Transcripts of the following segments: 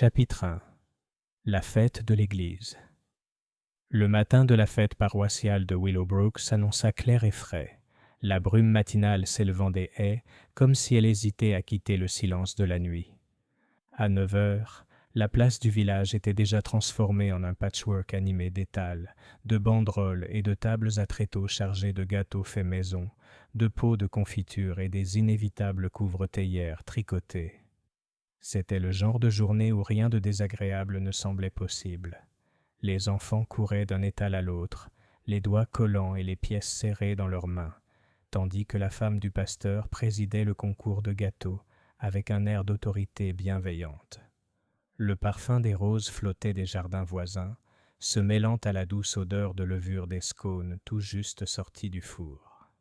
Chapitre 1. La fête de l'église. Le matin de la fête paroissiale de Willowbrook s'annonça clair et frais, la brume matinale s'élevant des haies comme si elle hésitait à quitter le silence de la nuit. À 9 heures, la place du village était déjà transformée en un patchwork animé d'étals, de banderoles et de tables à tréteaux chargées de gâteaux faits maison, de pots de confiture et des inévitables couvre-théières tricotées. C'était le genre de journée où rien de désagréable ne semblait possible. Les enfants couraient d'un étal à l'autre, les doigts collants et les pièces serrées dans leurs mains, tandis que la femme du pasteur présidait le concours de gâteaux avec un air d'autorité bienveillante. Le parfum des roses flottait des jardins voisins, se mêlant à la douce odeur de levure des scones tout juste sortis du four.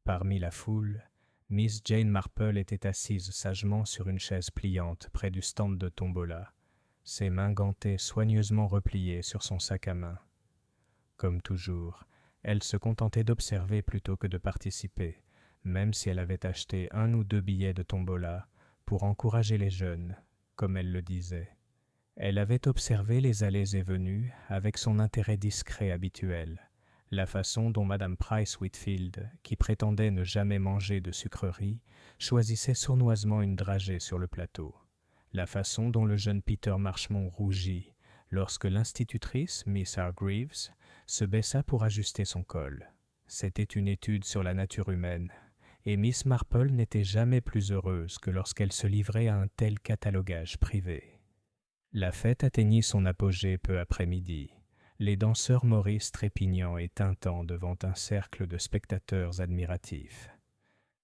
Parmi la foule, Miss Jane Marple était assise sagement sur une chaise pliante près du stand de tombola, ses mains gantées soigneusement repliées sur son sac à main. Comme toujours, elle se contentait d'observer plutôt que de participer, même si elle avait acheté 1 ou 2 billets de tombola pour encourager les jeunes, comme elle le disait. Elle avait observé les allées et venues avec son intérêt discret habituel, la façon dont Madame Price Whitfield, qui prétendait ne jamais manger de sucreries, choisissait sournoisement une dragée sur le plateau, la façon dont le jeune Peter Marchmont rougit lorsque l'institutrice, Miss Hargreaves, se baissa pour ajuster son col. C'était une étude sur la nature humaine, et Miss Marple n'était jamais plus heureuse que lorsqu'elle se livrait à un tel catalogage privé. La fête atteignit son apogée peu après midi, les danseurs maurices trépignant et tintant devant un cercle de spectateurs admiratifs.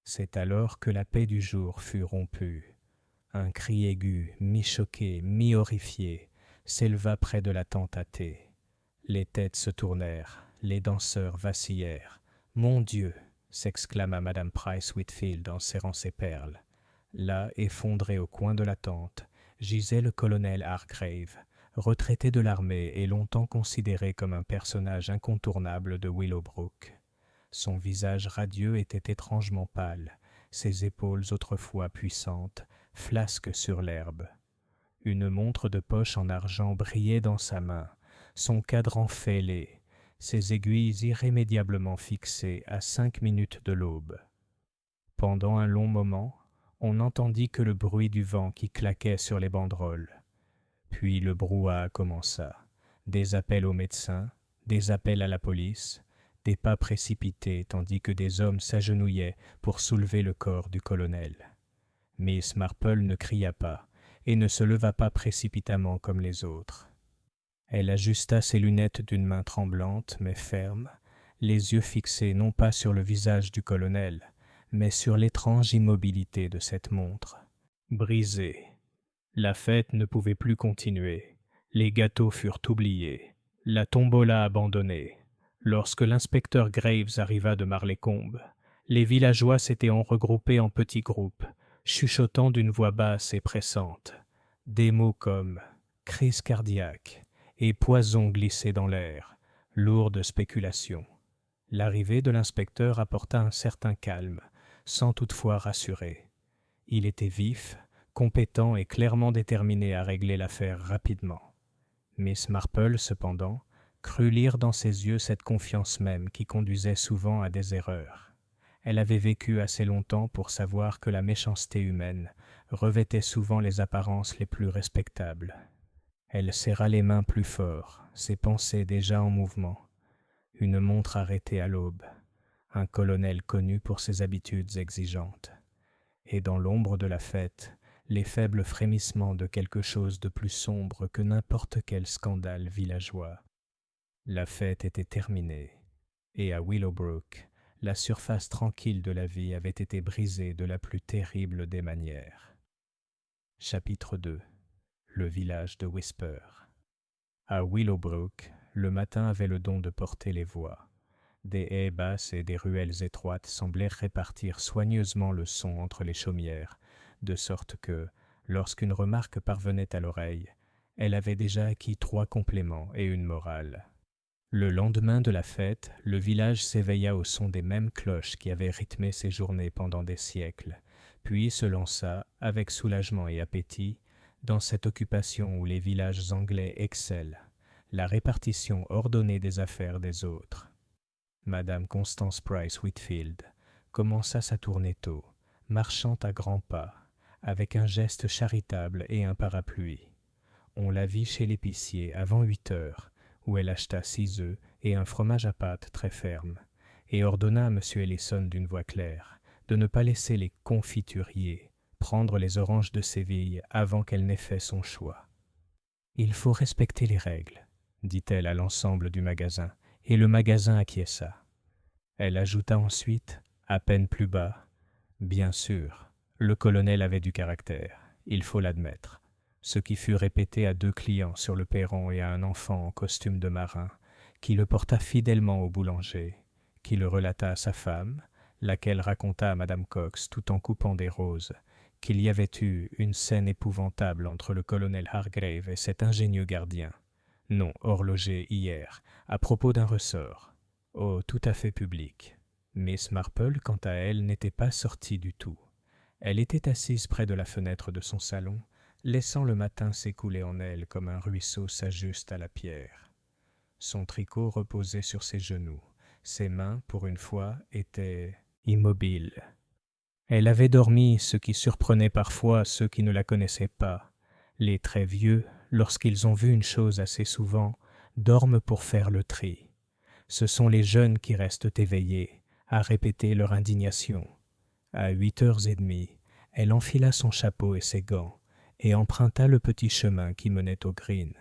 C'est alors que la paix du jour fut rompue. Un cri aigu, mi-choqué, mi-horrifié, s'éleva près de la tente à thé. Les têtes se tournèrent, les danseurs vacillèrent. « Mon Dieu !» s'exclama Madame Price Whitfield en serrant ses perles. Là, effondré au coin de la tente, gisait le colonel Hargrave, retraité de l'armée et longtemps considéré comme un personnage incontournable de Willowbrook. Son visage radieux était étrangement pâle, ses épaules autrefois puissantes, flasques sur l'herbe. Une montre de poche en argent brillait dans sa main, son cadran fêlé, ses aiguilles irrémédiablement fixées à 5 minutes de l'aube. Pendant un long moment, on n'entendit que le bruit du vent qui claquait sur les banderoles. Puis le brouhaha commença. Des appels aux médecins, des appels à la police, des pas précipités tandis que des hommes s'agenouillaient pour soulever le corps du colonel. Miss Marple ne cria pas et ne se leva pas précipitamment comme les autres. Elle ajusta ses lunettes d'une main tremblante mais ferme, les yeux fixés non pas sur le visage du colonel, mais sur l'étrange immobilité de cette montre. Brisée. La fête ne pouvait plus continuer. Les gâteaux furent oubliés. La tombola abandonnée. Lorsque l'inspecteur Graves arriva de Marlécombe, les villageois s'étaient regroupés en petits groupes, chuchotant d'une voix basse et pressante. Des mots comme « crise cardiaque » et « poison glissé dans l'air », lourde spéculation. L'arrivée de l'inspecteur apporta un certain calme, sans toutefois rassurer. Il était vif, compétent et clairement déterminé à régler l'affaire rapidement. Miss Marple, cependant, crut lire dans ses yeux cette confiance même qui conduisait souvent à des erreurs. Elle avait vécu assez longtemps pour savoir que la méchanceté humaine revêtait souvent les apparences les plus respectables. Elle serra les mains plus fort, ses pensées déjà en mouvement. Une montre arrêtée à l'aube, un colonel connu pour ses habitudes exigeantes. Et dans l'ombre de la fête, les faibles frémissements de quelque chose de plus sombre que n'importe quel scandale villageois. La fête était terminée, et à Willowbrook, la surface tranquille de la vie avait été brisée de la plus terrible des manières. Chapitre 2. Le village de Whisper. À Willowbrook, le matin avait le don de porter les voix. Des haies basses et des ruelles étroites semblaient répartir soigneusement le son entre les chaumières, de sorte que, lorsqu'une remarque parvenait à l'oreille, elle avait déjà acquis 3 compléments et une morale. Le lendemain de la fête, le village s'éveilla au son des mêmes cloches qui avaient rythmé ses journées pendant des siècles, puis se lança, avec soulagement et appétit, Dans cette occupation où les villages anglais excellent, la répartition ordonnée des affaires des autres. Madame Constance Price Whitfield commença sa tournée tôt, marchant à grands pas, avec un geste charitable et un parapluie. On la vit chez l'épicier avant 8 heures, où elle acheta 6 œufs et un fromage à pâte très ferme, et ordonna à M. Ellison d'une voix claire de ne pas laisser les confituriers prendre les oranges de Séville avant qu'elle n'ait fait son choix. « Il faut respecter les règles, » dit-elle à l'ensemble du magasin, et le magasin acquiesça. Elle ajouta ensuite, à peine plus bas, « Bien sûr, le colonel avait du caractère, il faut l'admettre. » Ce qui fut répété à 2 clients sur le perron et à un enfant en costume de marin, qui le porta fidèlement au boulanger, qui le relata à sa femme, laquelle raconta à Madame Cox, tout en coupant des roses, qu'il y avait eu une scène épouvantable entre le colonel Hargrave et cet ingénieux gardien, non horloger hier, à propos d'un ressort. Oh, tout à fait public. Miss Marple, quant à elle, n'était pas sortie du tout. Elle était assise près de la fenêtre de son salon, laissant le matin s'écouler en elle comme un ruisseau s'ajuste à la pierre. Son tricot reposait sur ses genoux. Ses mains, pour une fois, étaient immobiles. Elle avait dormi, ce qui surprenait parfois ceux qui ne la connaissaient pas. Les très vieux, lorsqu'ils ont vu une chose assez souvent, dorment pour faire le tri. Ce sont les jeunes qui restent éveillés, à répéter leur indignation. À 8h30, elle enfila son chapeau et ses gants, et emprunta le petit chemin qui menait au green.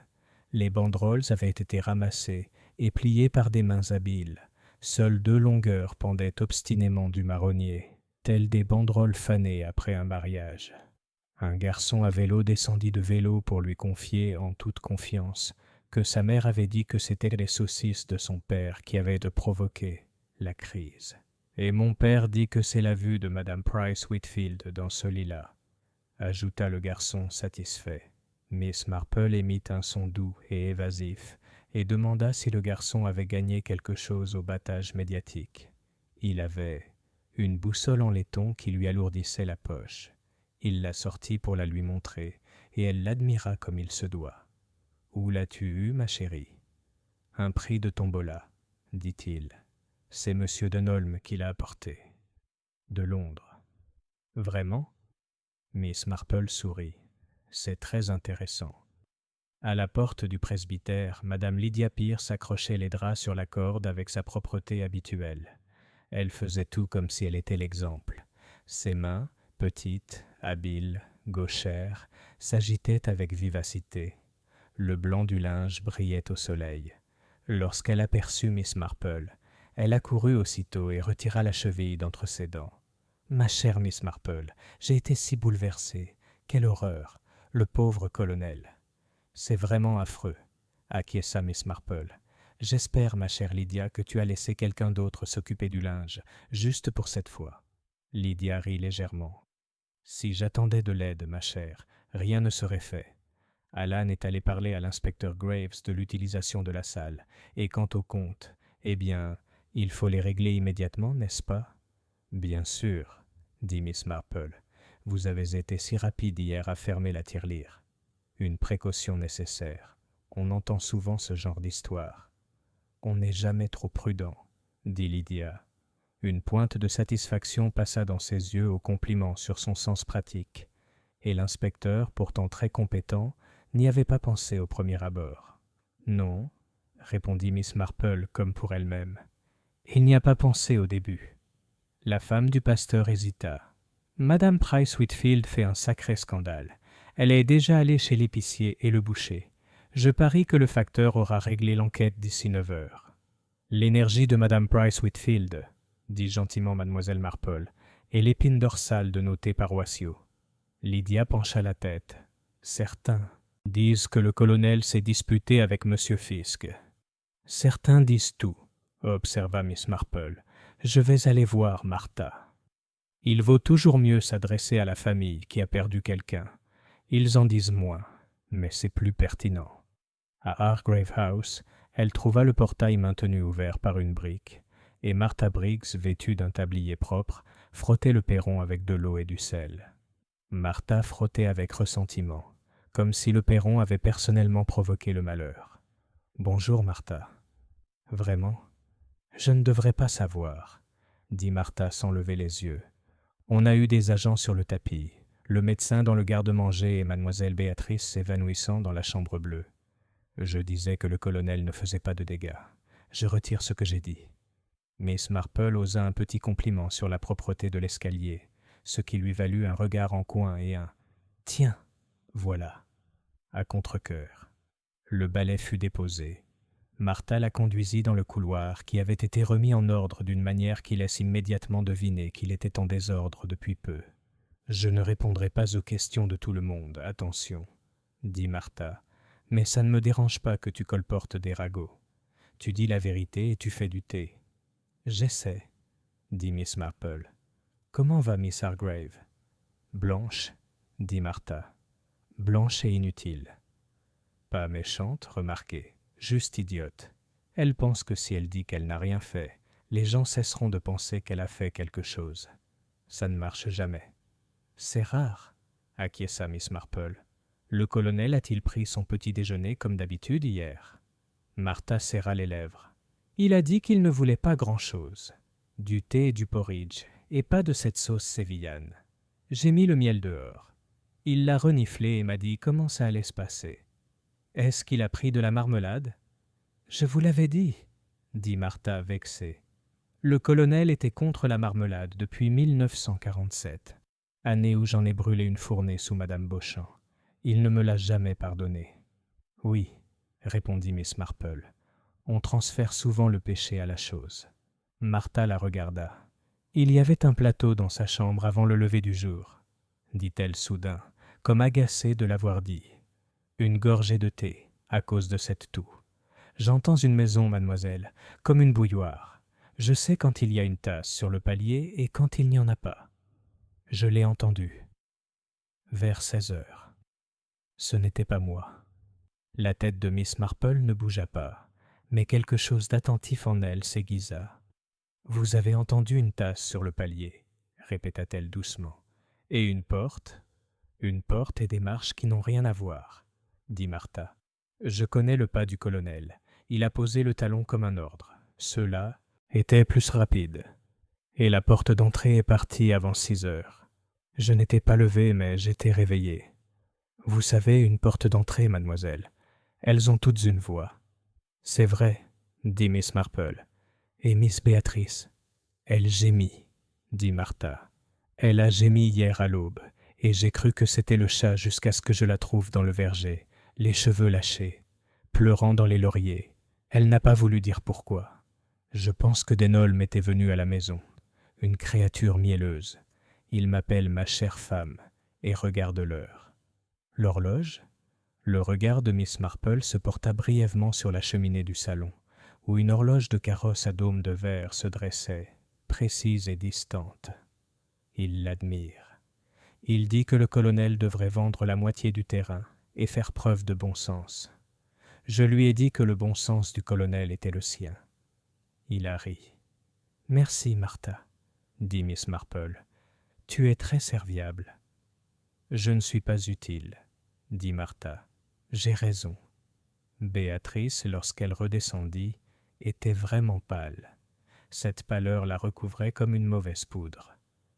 Les banderoles avaient été ramassées et pliées par des mains habiles. Seules 2 longueurs pendaient obstinément du marronnier, telles des banderoles fanées après un mariage. Un garçon à vélo descendit de vélo pour lui confier, en toute confiance, que sa mère avait dit que c'étaient les saucisses de son père qui avaient provoqué la crise. Et mon père dit que c'est la vue de Madame Price Whitfield dans ce lit-là, ajouta le garçon satisfait. Miss Marple émit un son doux et évasif et demanda si le garçon avait gagné quelque chose au battage médiatique. Il avait une boussole en laiton qui lui alourdissait la poche. Il la sortit pour la lui montrer, et elle l'admira comme il se doit. « Où l'as-tu eue, ma chérie ?»« Un prix de tombola, » dit-il. « C'est M. Denholm qui l'a apporté. »« De Londres. »« Vraiment ?» Miss Marple sourit. « C'est très intéressant. » À la porte du presbytère, Madame Lydia Pierce accrochait les draps sur la corde avec sa propreté habituelle. Elle faisait tout comme si elle était l'exemple. Ses mains, petites, habiles, gauchères, s'agitaient avec vivacité. Le blanc du linge brillait au soleil. Lorsqu'elle aperçut Miss Marple, elle accourut aussitôt et retira la cheville d'entre ses dents. « Ma chère Miss Marple, j'ai été si bouleversée. Quelle horreur! Le pauvre colonel. »« C'est vraiment affreux, » acquiesça Miss Marple. « J'espère, ma chère Lydia, que tu as laissé quelqu'un d'autre s'occuper du linge, juste pour cette fois. » Lydia rit légèrement. « Si j'attendais de l'aide, ma chère, rien ne serait fait. Alan est allé parler à l'inspecteur Graves de l'utilisation de la salle, et quant aux comptes, eh bien, il faut les régler immédiatement, n'est-ce pas ? » « Bien sûr, » dit Miss Marple. « Vous avez été si rapide hier à fermer la tirelire. Une précaution nécessaire. On entend souvent ce genre d'histoire. »« On n'est jamais trop prudent, » dit Lydia. Une pointe de satisfaction passa dans ses yeux au compliment sur son sens pratique, et l'inspecteur, pourtant très compétent, n'y avait pas pensé au premier abord. « Non, » répondit Miss Marple comme pour elle-même. « Il n'y a pas pensé au début. » La femme du pasteur hésita. « Madame Price Whitfield fait un sacré scandale. Elle est déjà allée chez l'épicier et le boucher. Je parie que le facteur aura réglé l'enquête d'ici 9 heures. »« L'énergie de Madame Price Whitfield, » dit gentiment mademoiselle Marple, « et l'épine dorsale de nos thés paroissiaux. » Lydia pencha la tête. « Certains disent que le colonel s'est disputé avec M. Fisk. »« Certains disent tout, » observa Miss Marple. « Je vais aller voir Martha. » Il vaut toujours mieux s'adresser à la famille qui a perdu quelqu'un. Ils en disent moins, mais c'est plus pertinent. À Hargrave House, elle trouva le portail maintenu ouvert par une brique, et Martha Briggs, vêtue d'un tablier propre, frottait le perron avec de l'eau et du sel. Martha frottait avec ressentiment, comme si le perron avait personnellement provoqué le malheur. « Bonjour, Martha. »« Vraiment ? Je ne devrais pas savoir, » dit Martha sans lever les yeux. « On a eu des agents sur le tapis, le médecin dans le garde-manger et mademoiselle Béatrice s'évanouissant dans la chambre bleue. Je disais que le colonel ne faisait pas de dégâts. Je retire ce que j'ai dit. » Miss Marple osa un petit compliment sur la propreté de l'escalier, ce qui lui valut un regard en coin et un « Tiens, voilà !» à contre-cœur. Le balai fut déposé. Martha la conduisit dans le couloir qui avait été remis en ordre d'une manière qui laisse immédiatement deviner qu'il était en désordre depuis peu. « Je ne répondrai pas aux questions de tout le monde, attention, » dit Martha, « mais ça ne me dérange pas que tu colportes des ragots. Tu dis la vérité et tu fais du thé. »« J'essaie, » dit Miss Marple. « Comment va Miss Hargrave ?»« Blanche, » dit Martha. « Blanche et inutile. » Pas méchante, remarquez, juste idiote. Elle pense que si elle dit qu'elle n'a rien fait, les gens cesseront de penser qu'elle a fait quelque chose. Ça ne marche jamais. « C'est rare, » acquiesça Miss Marple. « Le colonel a-t-il pris son petit déjeuner comme d'habitude hier ?» Martha serra les lèvres. « Il a dit qu'il ne voulait pas grand-chose. Du thé et du porridge, et pas de cette sauce sévillane. J'ai mis le miel dehors. Il l'a reniflé et m'a dit comment ça allait se passer. Est-ce qu'il a pris de la marmelade ? » « Je vous l'avais dit, » dit Martha vexée. Le colonel était contre la marmelade depuis 1947, année où j'en ai brûlé une fournée sous Madame Beauchamp. Il ne me l'a jamais pardonné. « Oui, » répondit Miss Marple, « on transfère souvent le péché à la chose. » Martha la regarda. « Il y avait un plateau dans sa chambre avant le lever du jour, » dit-elle soudain, comme agacée de l'avoir dit. « Une gorgée de thé, à cause de cette toux. J'entends une maison, mademoiselle, comme une bouilloire. Je sais quand il y a une tasse sur le palier et quand il n'y en a pas. Je l'ai entendu. Vers 16 heures. Ce n'était pas moi. » La tête de Miss Marple ne bougea pas, mais quelque chose d'attentif en elle s'aiguisa. « Vous avez entendu une tasse sur le palier, » répéta-t-elle doucement. « Et une porte ? » « Une porte et des marches qui n'ont rien à voir, » dit Martha. « Je connais le pas du colonel. Il a posé le talon comme un ordre. Ceux-là étaient plus rapides. Et la porte d'entrée est partie avant 6 heures. Je n'étais pas levé, mais j'étais réveillé. Vous savez, une porte d'entrée, mademoiselle. Elles ont toutes une voix. »« C'est vrai, » dit Miss Marple. « Et Miss Béatrice. »« Elle gémit, » dit Martha. « Elle a gémi hier à l'aube, et j'ai cru que c'était le chat jusqu'à ce que je la trouve dans le verger, les cheveux lâchés, pleurant dans les lauriers. Elle n'a pas voulu dire pourquoi. Je pense que Denholm était venu à la maison, une créature mielleuse. Il m'appelle ma chère femme, et regarde l'heure. » « L'horloge ?» Le regard de Miss Marple se porta brièvement sur la cheminée du salon, où une horloge de carrosse à dôme de verre se dressait, précise et distante. Il l'admire. Il dit que le colonel devrait vendre la moitié du terrain et faire preuve de bon sens. Je lui ai dit que le bon sens du colonel était le sien. Il a ri. « Merci, Martha, » dit Miss Marple. « Tu es très serviable. »« Je ne suis pas utile, » dit Martha. « J'ai raison. » Béatrice, lorsqu'elle redescendit, était vraiment pâle. Cette pâleur la recouvrait comme une mauvaise poudre.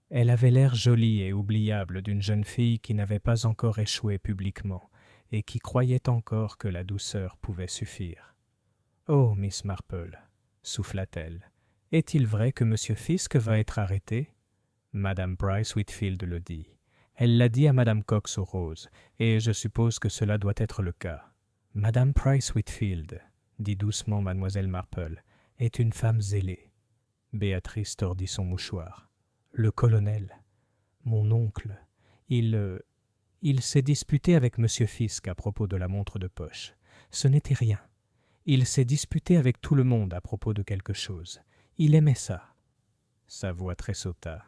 Elle avait l'air jolie et oubliable d'une jeune fille qui n'avait pas encore échoué publiquement et qui croyait encore que la douceur pouvait suffire. « Oh, Miss Marple, » souffla-t-elle, « est-il vrai que M. Fisk va être arrêté ?» Madame Bryce Whitfield le dit. Elle l'a dit à Madame Cox aux Roses, et je suppose que cela doit être le cas. Madame Bryce Whitfield, dit doucement Mademoiselle Marple, est une femme zélée. Béatrice tordit son mouchoir. Le colonel, mon oncle, il s'est disputé avec M. Fisk à propos de la montre de poche. Ce n'était rien. Il s'est disputé avec tout le monde à propos de quelque chose. Il aimait ça. Sa voix tressauta.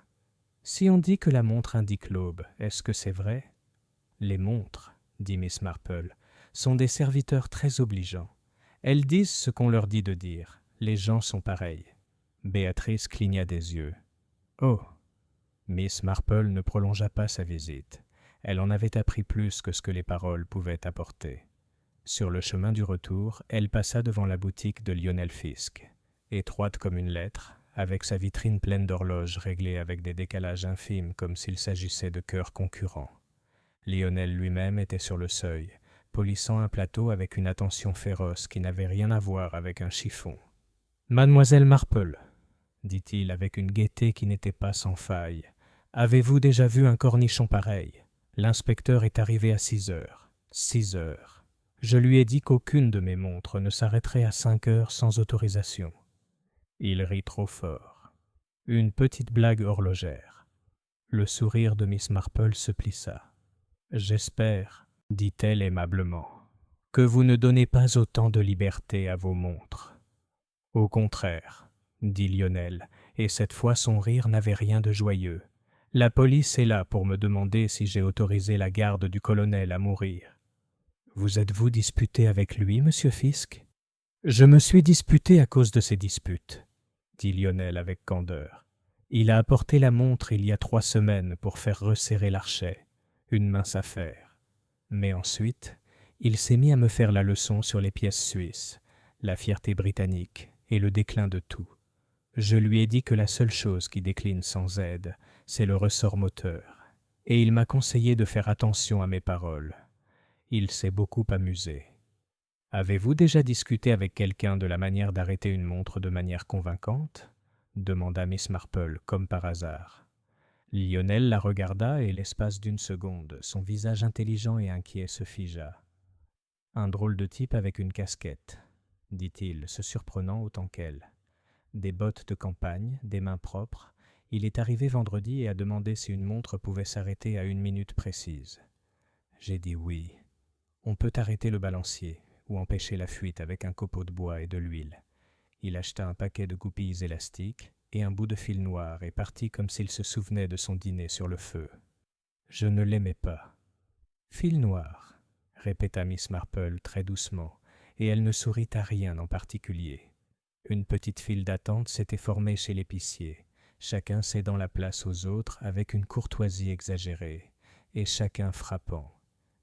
Si on dit que la montre indique l'aube, est-ce que c'est vrai ? Les montres, dit Miss Marple, sont des serviteurs très obligeants. Elles disent ce qu'on leur dit de dire. Les gens sont pareils. Béatrice cligna des yeux. Oh ! Miss Marple ne prolongea pas sa visite. Elle en avait appris plus que ce que les paroles pouvaient apporter. Sur le chemin du retour, elle passa devant la boutique de Lionel Fisk, étroite comme une lettre, avec sa vitrine pleine d'horloges réglées avec des décalages infimes comme s'il s'agissait de cœurs concurrents. Lionel lui-même était sur le seuil, polissant un plateau avec une attention féroce qui n'avait rien à voir avec un chiffon. « Mademoiselle Marple, dit-il avec une gaieté qui n'était pas sans faille, avez-vous déjà vu un cornichon pareil? L'inspecteur est arrivé à 6 heures. 6 heures. Je lui ai dit qu'aucune de mes montres ne s'arrêterait à 5 heures sans autorisation. » Il rit trop fort. Une petite blague horlogère. Le sourire de Miss Marple se plissa. « J'espère, dit-elle aimablement, que vous ne donnez pas autant de liberté à vos montres. » « Au contraire, dit Lionel, et cette fois son rire n'avait rien de joyeux. La police est là pour me demander si j'ai autorisé la garde du colonel à mourir. Vous êtes-vous disputé avec lui, monsieur Fisk? Je me suis disputé à cause de ces disputes, dit Lionel avec candeur. Il a apporté la montre il y a 3 semaines pour faire resserrer l'archet, une mince affaire. Mais ensuite, il s'est mis à me faire la leçon sur les pièces suisses, la fierté britannique et le déclin de tout. Je lui ai dit que la seule chose qui décline sans aide, c'est le ressort moteur, et il m'a conseillé de faire attention à mes paroles. Il s'est beaucoup amusé. Avez-vous déjà discuté avec quelqu'un de la manière d'arrêter une montre de manière convaincante? Demanda Miss Marple, comme par hasard. Lionel la regarda et l'espace d'une seconde, son visage intelligent et inquiet se figea. Un drôle de type avec une casquette, dit-il, se surprenant autant qu'elle. Des bottes de campagne, des mains propres. Il est arrivé vendredi et a demandé si une montre pouvait s'arrêter à 1 minute précise. J'ai dit oui. On peut arrêter le balancier ou empêcher la fuite avec un copeau de bois et de l'huile. Il acheta un paquet de goupilles élastiques et un bout de fil noir et partit comme s'il se souvenait de son dîner sur le feu. Je ne l'aimais pas. Fil noir, répéta Miss Marple très doucement, et elle ne sourit à rien en particulier. Une petite file d'attente s'était formée chez l'épicier, chacun cédant la place aux autres avec une courtoisie exagérée, et chacun frappant.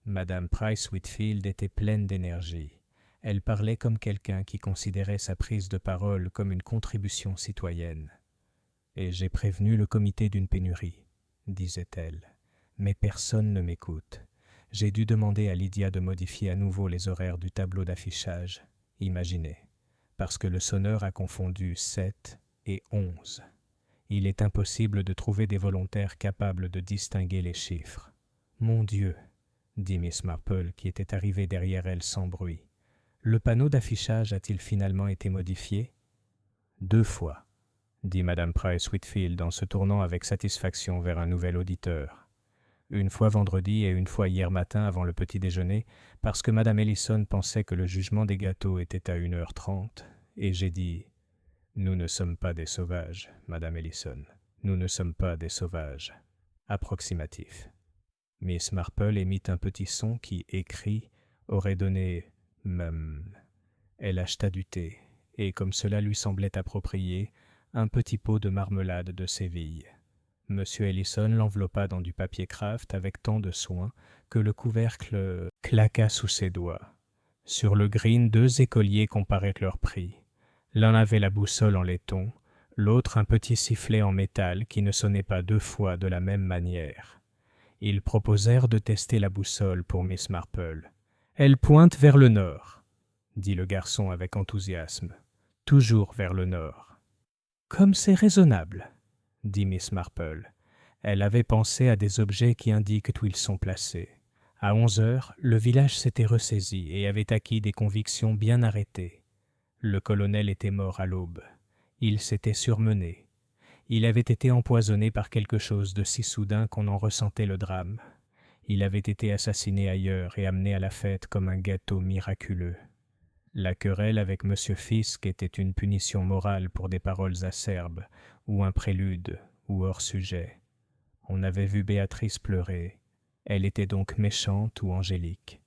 Madame Price Whitfield était pleine d'énergie. Elle parlait comme quelqu'un qui considérait sa prise de parole comme une contribution citoyenne. « Et j'ai prévenu le comité d'une pénurie, » disait-elle. « Mais personne ne m'écoute. J'ai dû demander à Lydia de modifier à nouveau les horaires du tableau d'affichage. Imaginez, parce que le sonneur a confondu 7 et 11. Il est impossible de trouver des volontaires capables de distinguer les chiffres. Mon Dieu, dit Miss Marple, qui était arrivée derrière elle sans bruit. Le panneau d'affichage a-t-il finalement été modifié? 2 fois, dit Madame Price Whitfield en se tournant avec satisfaction vers un nouvel auditeur. 1 fois vendredi et 1 fois hier matin avant le petit déjeuner, parce que Madame Ellison pensait que le jugement des gâteaux était à 1h30, et j'ai dit « Nous ne sommes pas des sauvages, Madame Ellison. Nous ne sommes pas des sauvages. » Approximatif. Miss Marple émit un petit son qui, écrit, aurait donné « mum ». Elle acheta du thé, et comme cela lui semblait approprié, un petit pot de marmelade de Séville. Monsieur Ellison l'enveloppa dans du papier kraft avec tant de soin que le couvercle claqua sous ses doigts. Sur le green, 2 écoliers comparèrent leurs prix. L'un avait la boussole en laiton, l'autre un petit sifflet en métal qui ne sonnait pas 2 fois de la même manière. Ils proposèrent de tester la boussole pour Miss Marple. « Elle pointe vers le nord, » dit le garçon avec enthousiasme. « Toujours vers le nord. »« Comme c'est raisonnable, » dit Miss Marple. Elle avait pensé à des objets qui indiquent où ils sont placés. À 11 heures, le village s'était ressaisi et avait acquis des convictions bien arrêtées. Le colonel était mort à l'aube. Il s'était surmené. Il avait été empoisonné par quelque chose de si soudain qu'on en ressentait le drame. Il avait été assassiné ailleurs et amené à la fête comme un gâteau miraculeux. La querelle avec M. Fisk était une punition morale pour des paroles acerbes, ou un prélude, ou hors sujet. On avait vu Béatrice pleurer. Elle était donc méchante ou angélique.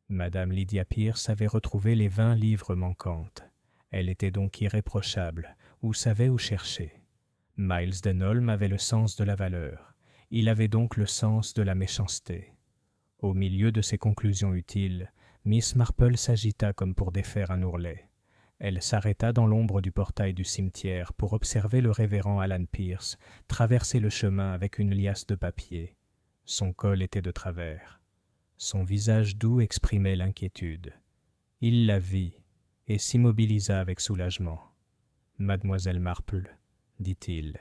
Madame Lydia Pierce avait retrouvé les 20 livres manquantes. Elle était donc irréprochable, ou savait où chercher. Miles Denholm avait le sens de la valeur. Il avait donc le sens de la méchanceté. Au milieu de ces conclusions utiles, Miss Marple s'agita comme pour défaire un ourlet. Elle s'arrêta dans l'ombre du portail du cimetière pour observer le révérend Alan Pierce traverser le chemin avec une liasse de papier. Son col était de travers. Son visage doux exprimait l'inquiétude. Il la vit et s'immobilisa avec soulagement. « Mademoiselle Marple, dit-il,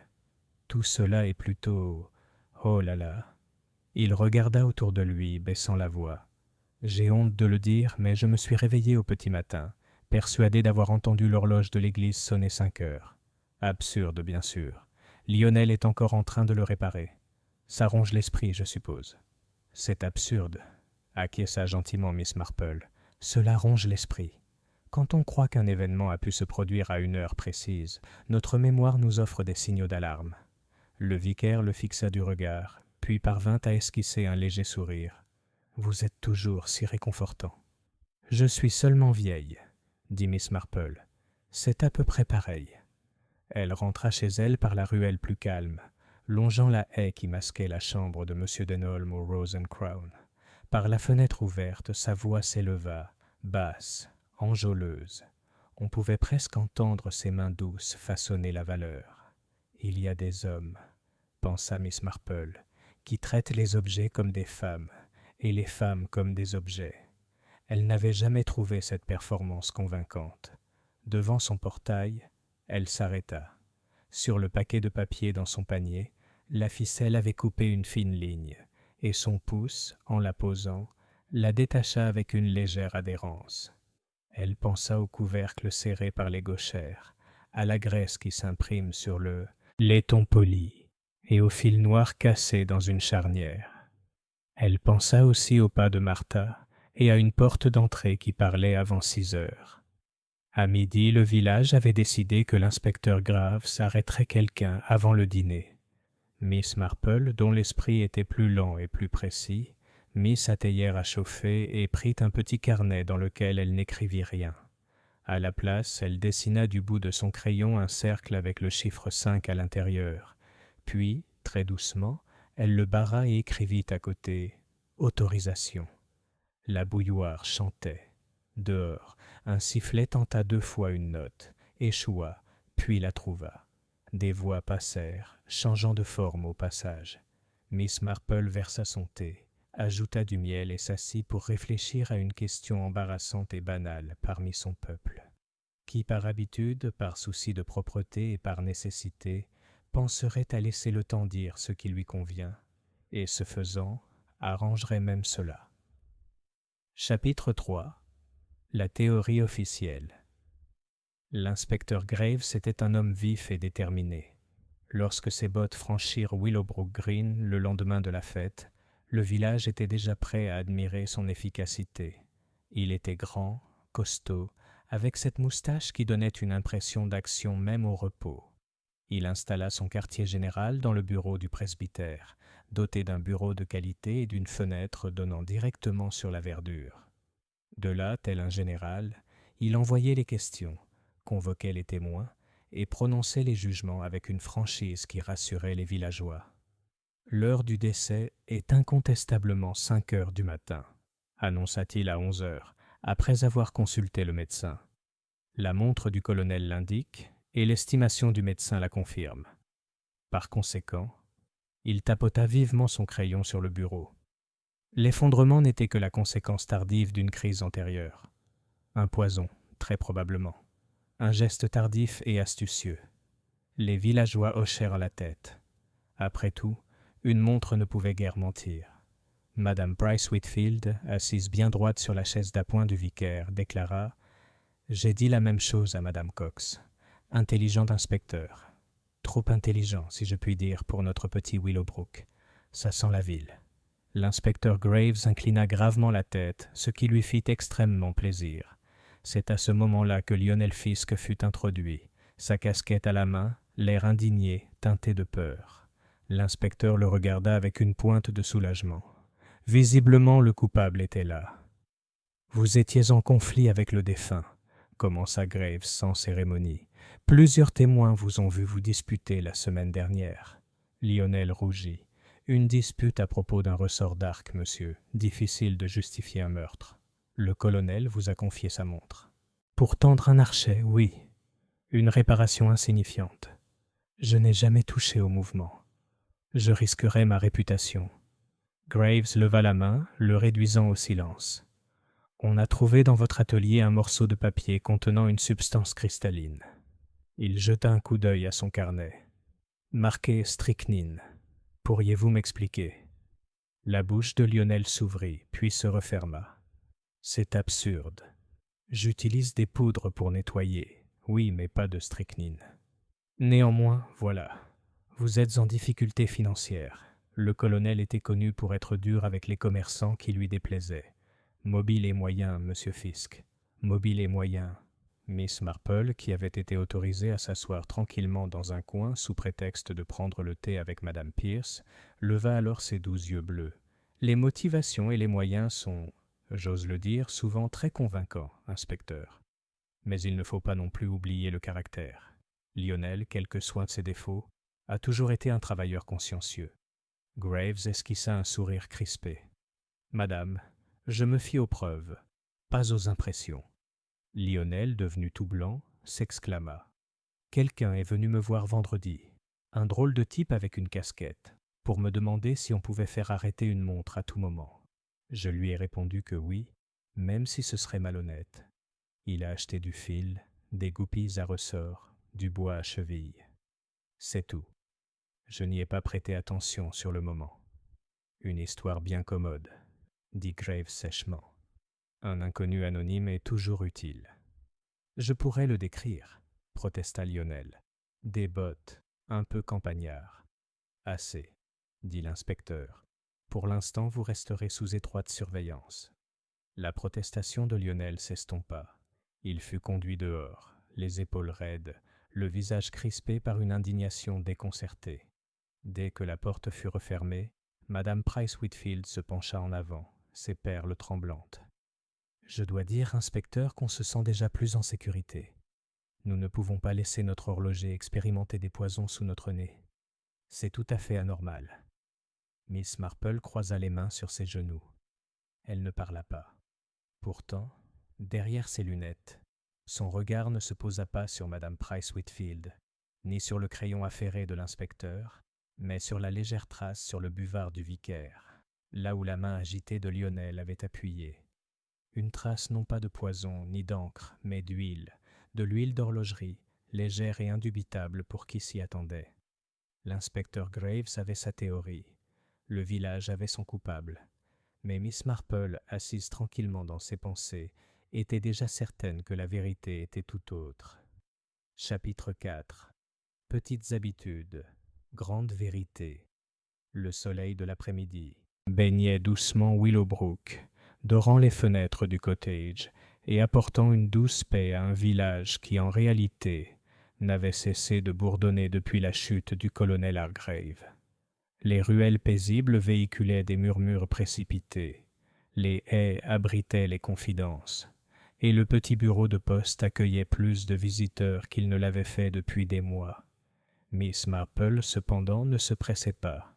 tout cela est plutôt... Oh là là !» Il regarda autour de lui, baissant la voix. « J'ai honte de le dire, mais je me suis réveillé au petit matin, persuadé d'avoir entendu l'horloge de l'église sonner 5 heures. Absurde, bien sûr. Lionel est encore en train de le réparer. Ça ronge l'esprit, je suppose. »« C'est absurde, » acquiesça gentiment Miss Marple. « Cela ronge l'esprit. Quand on croit qu'un événement a pu se produire à une heure précise, notre mémoire nous offre des signaux d'alarme. » Le vicaire le fixa du regard, puis parvint à esquisser un léger sourire. « Vous êtes toujours si réconfortant. »« Je suis seulement vieille, » dit Miss Marple. « C'est à peu près pareil. » Elle rentra chez elle par la ruelle plus calme, longeant la haie qui masquait la chambre de M. Denholm au Rose and Crown. Par la fenêtre ouverte, sa voix s'éleva, basse, enjôleuse. On pouvait presque entendre ses mains douces façonner la valeur. « Il y a des hommes, » pensa Miss Marple, « qui traitent les objets comme des femmes, et les femmes comme des objets. » Elle n'avait jamais trouvé cette performance convaincante. Devant son portail, elle s'arrêta. Sur le paquet de papier dans son panier, la ficelle avait coupé une fine ligne, et son pouce, en la posant, la détacha avec une légère adhérence. Elle pensa au couvercle serré par les gauchères, à la graisse qui s'imprime sur le laiton poli, et au fil noir cassé dans une charnière. Elle pensa aussi au pas de Martha et à une porte d'entrée qui parlait avant 6 heures. À midi, le village avait décidé que l'inspecteur Graves arrêterait quelqu'un avant le dîner. Miss Marple, dont l'esprit était plus lent et plus précis, mit sa théière à chauffer et prit un petit carnet dans lequel elle n'écrivit rien. À la place, elle dessina du bout de son crayon un cercle avec le chiffre 5 à l'intérieur. Puis, très doucement, elle le barra et écrivit à côté « Autorisation ». La bouilloire chantait. Dehors, un sifflet tenta 2 fois une note, échoua, puis la trouva. Des voix passèrent, changeant de forme au passage. Miss Marple versa son thé, ajouta du miel et s'assit pour réfléchir à une question embarrassante et banale parmi son peuple. Qui par habitude, par souci de propreté et par nécessité, penserait à laisser le temps dire ce qui lui convient, et ce faisant, arrangerait même cela. Chapitre 3. La théorie officielle. L'inspecteur Graves était un homme vif et déterminé. Lorsque ses bottes franchirent Willowbrook Green le lendemain de la fête, le village était déjà prêt à admirer son efficacité. Il était grand, costaud, avec cette moustache qui donnait une impression d'action même au repos. Il installa son quartier général dans le bureau du presbytère, doté d'un bureau de qualité et d'une fenêtre donnant directement sur la verdure. De là, tel un général, il envoyait les questions, convoquait les témoins et prononçait les jugements avec une franchise qui rassurait les villageois. L'heure du décès est incontestablement 5 heures du matin, annonça-t-il à 11 heures, après avoir consulté le médecin. La montre du colonel l'indique et l'estimation du médecin la confirme. Par conséquent, il tapota vivement son crayon sur le bureau. L'effondrement n'était que la conséquence tardive d'une crise antérieure. Un poison, très probablement. Un geste tardif et astucieux. Les villageois hochèrent la tête. Après tout, une montre ne pouvait guère mentir. Madame Bryce Whitfield, assise bien droite sur la chaise d'appoint du vicaire, déclara « J'ai dit la même chose à Madame Cox. Intelligent inspecteur. Trop intelligent, si je puis dire, pour notre petit Willowbrook. Ça sent la ville. » L'inspecteur Graves inclina gravement la tête, ce qui lui fit extrêmement plaisir. C'est à ce moment-là que Lionel Fisk fut introduit, sa casquette à la main, l'air indigné, teinté de peur. L'inspecteur le regarda avec une pointe de soulagement. Visiblement, le coupable était là. « Vous étiez en conflit avec le défunt, » commença Graves sans cérémonie. « Plusieurs témoins vous ont vu vous disputer la semaine dernière. » Lionel rougit. Une dispute à propos d'un ressort d'arc, monsieur. Difficile de justifier un meurtre. Le colonel vous a confié sa montre. Pour tendre un archet, oui. Une réparation insignifiante. Je n'ai jamais touché au mouvement. Je risquerais ma réputation. Graves leva la main, le réduisant au silence. On a trouvé dans votre atelier un morceau de papier contenant une substance cristalline. Il jeta un coup d'œil à son carnet. Marqué strychnine. Pourriez-vous m'expliquer? La bouche de Lionel s'ouvrit, puis se referma. C'est absurde. J'utilise des poudres pour nettoyer. Oui, mais pas de strychnine. Néanmoins, voilà. Vous êtes en difficulté financière. Le colonel était connu pour être dur avec les commerçants qui lui déplaisaient. Mobile et moyen, monsieur Fisk. Mobile et moyen. Miss Marple, qui avait été autorisée à s'asseoir tranquillement dans un coin sous prétexte de prendre le thé avec madame Pierce, leva alors ses doux yeux bleus. Les motivations et les moyens sont, j'ose le dire, souvent très convaincants, inspecteur. Mais il ne faut pas non plus oublier le caractère. Lionel, quel que soient ses défauts, a toujours été un travailleur consciencieux. Graves esquissa un sourire crispé. Madame, je me fie aux preuves, pas aux impressions. Lionel, devenu tout blanc, s'exclama. Quelqu'un est venu me voir vendredi, un drôle de type avec une casquette, pour me demander si on pouvait faire arrêter une montre à tout moment. Je lui ai répondu que oui, même si ce serait malhonnête. Il a acheté du fil, des goupilles à ressort, du bois à cheville. C'est tout. Je n'y ai pas prêté attention sur le moment. Une histoire bien commode, dit Graves sèchement. Un inconnu anonyme est toujours utile. Je pourrais le décrire, protesta Lionel. Des bottes, un peu campagnard. Assez, dit l'inspecteur. Pour l'instant, vous resterez sous étroite surveillance. La protestation de Lionel s'estompa. Il fut conduit dehors, les épaules raides, le visage crispé par une indignation déconcertée. Dès que la porte fut refermée, madame Price Whitfield se pencha en avant, ses perles tremblantes. Je dois dire, inspecteur, qu'on se sent déjà plus en sécurité. Nous ne pouvons pas laisser notre horloger expérimenter des poisons sous notre nez. C'est tout à fait anormal. Miss Marple croisa les mains sur ses genoux. Elle ne parla pas. Pourtant, derrière ses lunettes, son regard ne se posa pas sur madame Price Whitfield, ni sur le crayon affairé de l'inspecteur, mais sur la légère trace sur le buvard du vicaire, là où la main agitée de Lionel avait appuyé. Une trace non pas de poison ni d'encre, mais d'huile, de l'huile d'horlogerie, légère et indubitable pour qui s'y attendait. L'inspecteur Graves avait sa théorie. Le village avait son coupable. Mais Miss Marple, assise tranquillement dans ses pensées, était déjà certaine que la vérité était tout autre. Chapitre 4. Petites habitudes, grande vérité. Le soleil de l'après-midi baignait doucement Willowbrook, dorant les fenêtres du cottage et apportant une douce paix à un village qui, en réalité, n'avait cessé de bourdonner depuis la chute du colonel Hargrave. Les ruelles paisibles véhiculaient des murmures précipités, les haies abritaient les confidences, et le petit bureau de poste accueillait plus de visiteurs qu'il ne l'avait fait depuis des mois. Miss Marple, cependant, ne se pressait pas.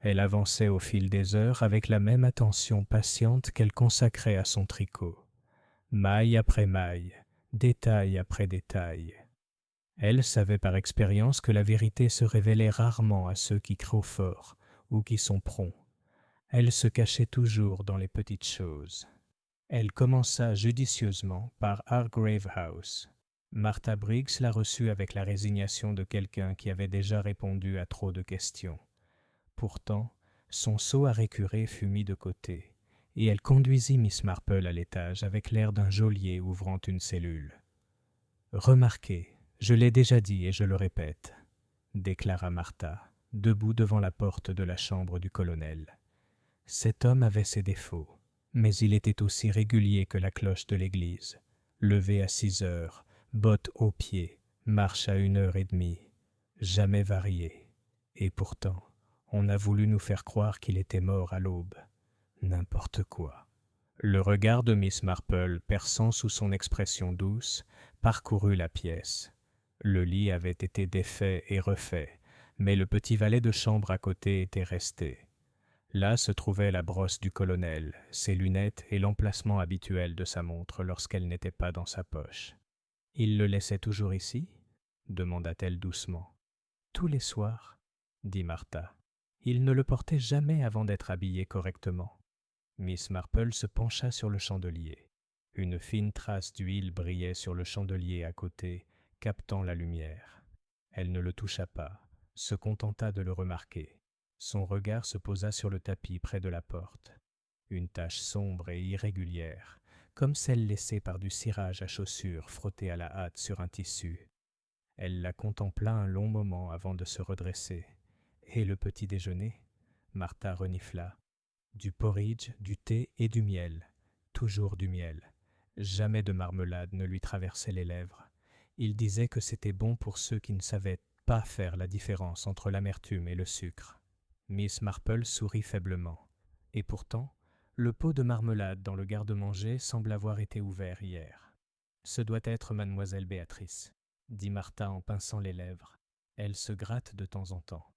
Elle avançait au fil des heures avec la même attention patiente qu'elle consacrait à son tricot. Maille après maille, détail après détail. Elle savait par expérience que la vérité se révélait rarement à ceux qui crient fort ou qui sont prompts. Elle se cachait toujours dans les petites choses. Elle commença judicieusement par Hargrave House. Martha Briggs la reçut avec la résignation de quelqu'un qui avait déjà répondu à trop de questions. Pourtant, son seau à récurer fut mis de côté, et elle conduisit Miss Marple à l'étage avec l'air d'un geôlier ouvrant une cellule. « Remarquez, je l'ai déjà dit et je le répète, » déclara Martha, debout devant la porte de la chambre du colonel. Cet homme avait ses défauts, mais il était aussi régulier que la cloche de l'église. Levé à 6 heures, bottes aux pieds, marche à 1h30, jamais varié. Et pourtant, on a voulu nous faire croire qu'il était mort à l'aube. N'importe quoi. Le regard de Miss Marple, perçant sous son expression douce, parcourut la pièce. Le lit avait été défait et refait, mais le petit valet de chambre à côté était resté. Là se trouvait la brosse du colonel, ses lunettes et l'emplacement habituel de sa montre lorsqu'elle n'était pas dans sa poche. « Il le laissait toujours ici » demanda-t-elle doucement. « Tous les soirs, » dit Martha. « Il ne le portait jamais avant d'être habillé correctement. » Miss Marple se pencha sur le chandelier. Une fine trace d'huile brillait sur le chandelier à côté, captant la lumière. Elle ne le toucha pas, se contenta de le remarquer. Son regard se posa sur le tapis près de la porte. Une tache sombre et irrégulière, comme celle laissée par du cirage à chaussures frotté à la hâte sur un tissu. Elle la contempla un long moment avant de se redresser. Et le petit déjeuner? Martha renifla. Du porridge, du thé et du miel. Toujours du miel. Jamais de marmelade ne lui traversait les lèvres. Il disait que c'était bon pour ceux qui ne savaient pas faire la différence entre l'amertume et le sucre. Miss Marple sourit faiblement. Et pourtant, le pot de marmelade dans le garde-manger semble avoir été ouvert hier. « Ce doit être mademoiselle Béatrice, » dit Martha en pinçant les lèvres. Elle se gratte de temps en temps.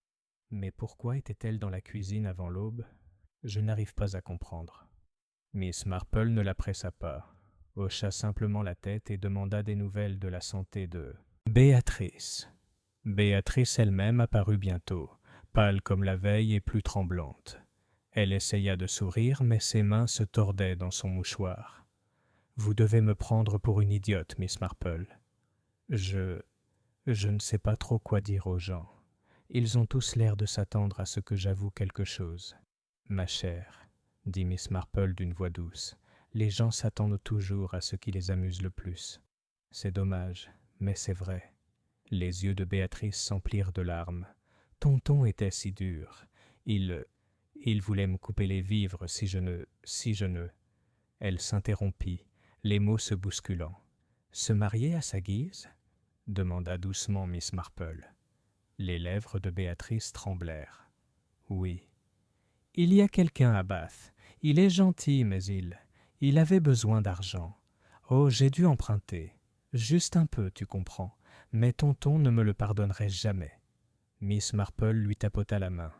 Mais pourquoi était-elle dans la cuisine avant l'aube? Je n'arrive pas à comprendre. Miss Marple ne la pressa pas, hocha simplement la tête et demanda des nouvelles de la santé de Béatrice. Béatrice elle-même apparut bientôt, pâle comme la veille et plus tremblante. Elle essaya de sourire, mais ses mains se tordaient dans son mouchoir. « Vous devez me prendre pour une idiote, Miss Marple. Je ne sais pas trop quoi dire aux gens. Ils ont tous l'air de s'attendre à ce que j'avoue quelque chose. » « Ma chère, » dit Miss Marple d'une voix douce, « les gens s'attendent toujours à ce qui les amuse le plus. C'est dommage, mais c'est vrai. » Les yeux de Béatrice s'emplirent de larmes. « Tonton était si dur. Il voulait me couper les vivres si je ne... » Elle s'interrompit, les mots se bousculant. « Se marier à sa guise ?» demanda doucement Miss Marple. Les lèvres de Béatrice tremblèrent. « Oui. » « Il y a quelqu'un à Bath. Il est gentil, mais il avait besoin d'argent. Oh, j'ai dû emprunter. Juste un peu, tu comprends. Mais tonton ne me le pardonnerait jamais. » Miss Marple lui tapota la main.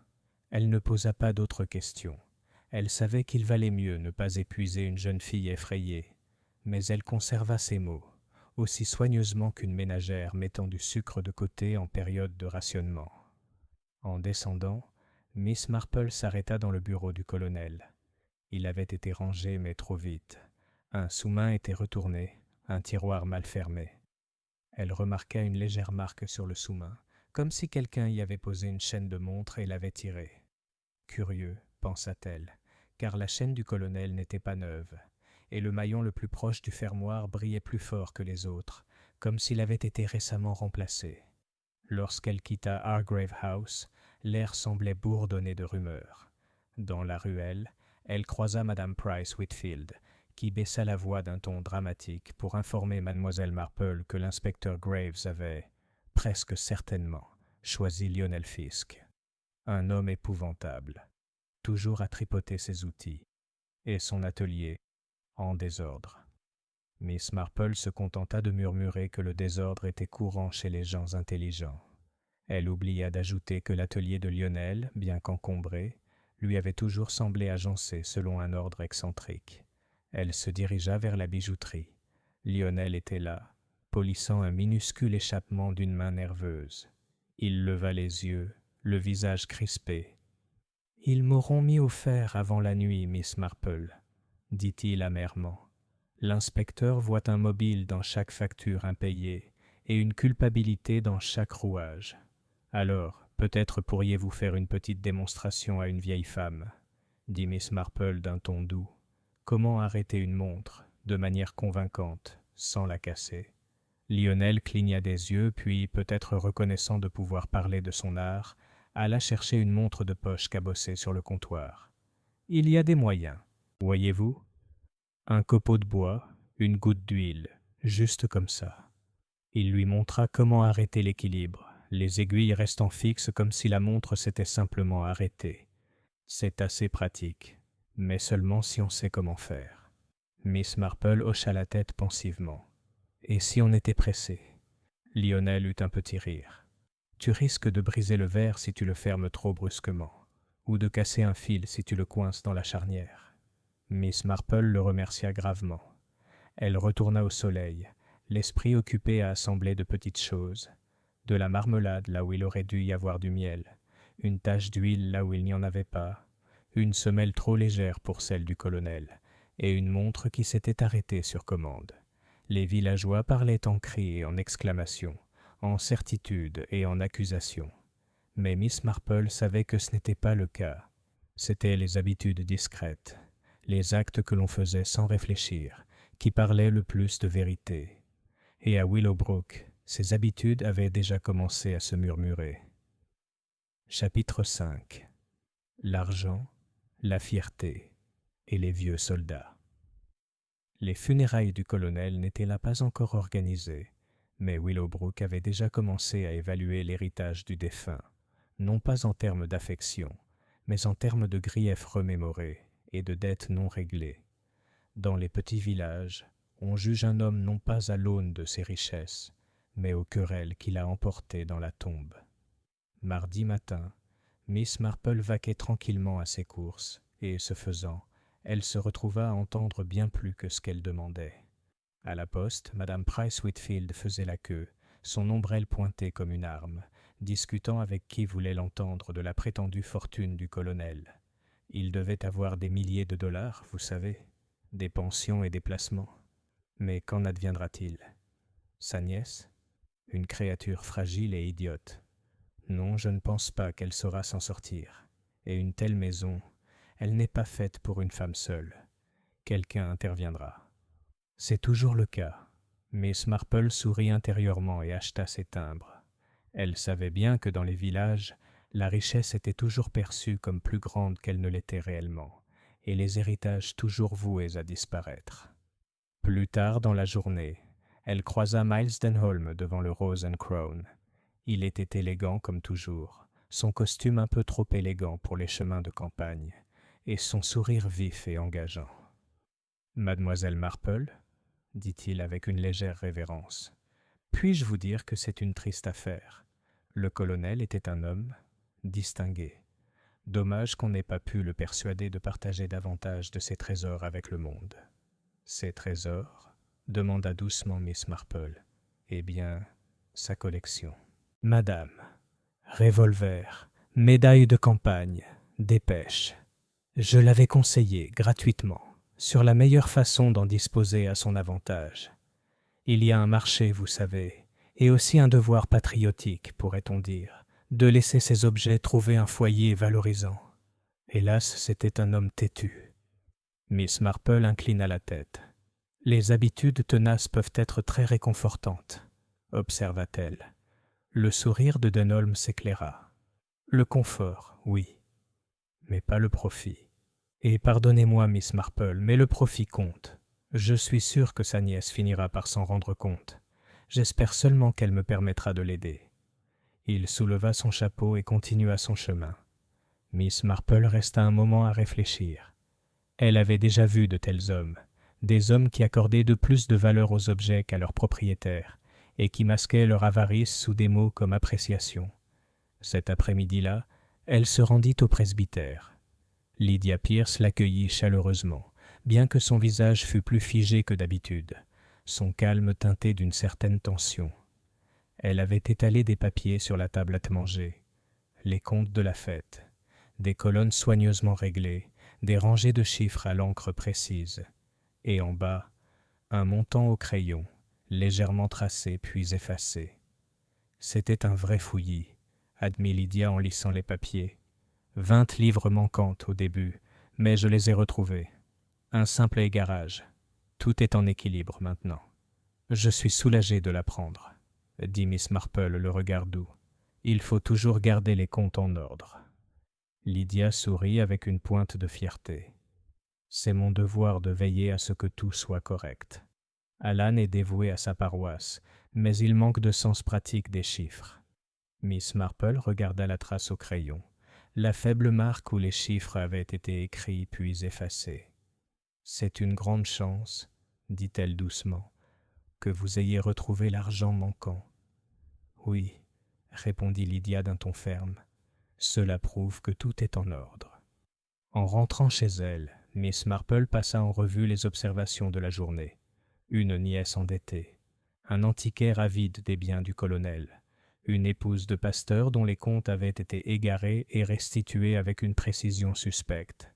Elle ne posa pas d'autres questions. Elle savait qu'il valait mieux ne pas épuiser une jeune fille effrayée. Mais elle conserva ses mots, aussi soigneusement qu'une ménagère mettant du sucre de côté en période de rationnement. En descendant, Miss Marple s'arrêta dans le bureau du colonel. Il avait été rangé, mais trop vite. Un sous-main était retourné, un tiroir mal fermé. Elle remarqua une légère marque sur le sous-main, comme si quelqu'un y avait posé une chaîne de montre et l'avait tirée. Curieux, pensa-t-elle, car la chaîne du colonel n'était pas neuve, et le maillon le plus proche du fermoir brillait plus fort que les autres, comme s'il avait été récemment remplacé. Lorsqu'elle quitta Hargrave House, l'air semblait bourdonner de rumeurs. Dans la ruelle, elle croisa Madame Price Whitfield, qui baissa la voix d'un ton dramatique pour informer Mademoiselle Marple que l'inspecteur Graves avait, presque certainement, choisi Lionel Fisk. Un homme épouvantable, toujours à tripoter ses outils, et son atelier en désordre. Miss Marple se contenta de murmurer que le désordre était courant chez les gens intelligents. Elle oublia d'ajouter que l'atelier de Lionel, bien qu'encombré, lui avait toujours semblé agencé selon un ordre excentrique. Elle se dirigea vers la bijouterie. Lionel était là, polissant un minuscule échappement d'une main nerveuse. Il leva les yeux, le visage crispé. « Ils m'auront mis au fer avant la nuit, Miss Marple, » dit-il amèrement. L'inspecteur voit un mobile dans chaque facture impayée et une culpabilité dans chaque rouage. Alors, peut-être pourriez-vous faire une petite démonstration à une vieille femme, dit Miss Marple d'un ton doux. Comment arrêter une montre, de manière convaincante, sans la casser? Lionel cligna des yeux, puis, peut-être reconnaissant de pouvoir parler de son art, alla chercher une montre de poche cabossée sur le comptoir. Il y a des moyens, voyez-vous? Un copeau de bois, une goutte d'huile, juste comme ça. Il lui montra comment arrêter l'équilibre, les aiguilles restant fixes comme si la montre s'était simplement arrêtée. C'est assez pratique, mais seulement si on sait comment faire. Miss Marple hocha la tête pensivement. Et si on était pressé? Lionel eut un petit rire. Tu risques de briser le verre si tu le fermes trop brusquement. ou de casser un fil si tu le coinces dans la charnière. » Miss Marple le remercia gravement. Elle retourna au soleil, l'esprit occupé à assembler de petites choses. De la marmelade là où il aurait dû y avoir du miel, une tache d'huile là où il n'y en avait pas, une semelle trop légère pour celle du colonel, et une montre qui s'était arrêtée sur commande. Les villageois parlaient en cris et en exclamations, en certitudes et en accusations. Mais Miss Marple savait que ce n'était pas le cas. C'étaient les habitudes discrètes, les actes que l'on faisait sans réfléchir, qui parlaient le plus de vérité. Et à Willowbrook, ces habitudes avaient déjà commencé à se murmurer. Chapitre 5. L'argent, la fierté et les vieux soldats. Les funérailles du colonel n'étaient là pas encore organisées, mais Willowbrook avait déjà commencé à évaluer l'héritage du défunt, non pas en termes d'affection, mais en termes de griefs remémorés et de dettes non réglées. Dans les petits villages, on juge un homme non pas à l'aune de ses richesses, mais aux querelles qu'il a emportées dans la tombe. Mardi matin, Miss Marple vaquait tranquillement à ses courses, et ce faisant, elle se retrouva à entendre bien plus que ce qu'elle demandait. À la poste, Madame Price Whitfield faisait la queue, son ombrelle pointée comme une arme, discutant avec qui voulait l'entendre de la prétendue fortune du colonel. Il devait avoir des milliers de dollars, vous savez, des pensions et des placements. Mais qu'en adviendra-t-il? Sa nièce? Une créature fragile et idiote. Non, je ne pense pas qu'elle saura s'en sortir. Et une telle maison, elle n'est pas faite pour une femme seule. Quelqu'un interviendra. C'est toujours le cas. Miss Marple sourit intérieurement et acheta ses timbres. Elle savait bien que dans les villages, la richesse était toujours perçue comme plus grande qu'elle ne l'était réellement, et les héritages toujours voués à disparaître. Plus tard dans la journée, elle croisa Miles Denholm devant le Rose and Crown. Il était élégant comme toujours, son costume un peu trop élégant pour les chemins de campagne, et son sourire vif et engageant. « Mademoiselle Marple ?» dit-il avec une légère révérence. « Puis-je vous dire que c'est une triste affaire? Le colonel était un homme distingué. Dommage qu'on n'ait pas pu le persuader de partager davantage de ses trésors avec le monde. » « Ses trésors ?» demanda doucement Miss Marple. « Eh bien, sa collection. »« Madame, revolver, médaille de campagne, dépêche. Je l'avais conseillé gratuitement sur la meilleure façon d'en disposer à son avantage. Il y a un marché, vous savez, et aussi un devoir patriotique, pourrait-on dire, de laisser ces objets trouver un foyer valorisant. Hélas, c'était un homme têtu. » Miss Marple inclina la tête. « Les habitudes tenaces peuvent être très réconfortantes, » observa-t-elle. Le sourire de Denholm s'éclaira. « Le confort, oui, mais pas le profit. Et pardonnez-moi, Miss Marple, mais le profit compte. Je suis sûr que sa nièce finira par s'en rendre compte. J'espère seulement qu'elle me permettra de l'aider. » Il souleva son chapeau et continua son chemin. Miss Marple resta un moment à réfléchir. Elle avait déjà vu de tels hommes, des hommes qui accordaient de plus de valeur aux objets qu'à leurs propriétaires, et qui masquaient leur avarice sous des mots comme appréciation. Cet après-midi-là, elle se rendit au presbytère. Lydia Pierce l'accueillit chaleureusement, bien que son visage fût plus figé que d'habitude, son calme teinté d'une certaine tension. Elle avait étalé des papiers sur la table à manger, les comptes de la fête, des colonnes soigneusement réglées, des rangées de chiffres à l'encre précise, et en bas, un montant au crayon, légèrement tracé puis effacé. C'était un vrai fouillis, admit Lydia en lissant les papiers. 20 livres manquantes au début, mais je les ai retrouvées. Un simple égarage. Tout est en équilibre maintenant. Je suis soulagé de l'apprendre, dit Miss Marple le regard doux. Il faut toujours garder les comptes en ordre. Lydia sourit avec une pointe de fierté. C'est mon devoir de veiller à ce que tout soit correct. Alan est dévoué à sa paroisse, mais il manque de sens pratique des chiffres. Miss Marple regarda la trace au crayon, la faible marque où les chiffres avaient été écrits puis effacés. « C'est une grande chance, dit-elle doucement, que vous ayez retrouvé l'argent manquant. » « Oui, » répondit Lydia d'un ton ferme. Cela prouve que tout est en ordre. En rentrant chez elle, Miss Marple passa en revue les observations de la journée. Une nièce endettée, un antiquaire avide des biens du colonel, une épouse de pasteur dont les comptes avaient été égarés et restitués avec une précision suspecte,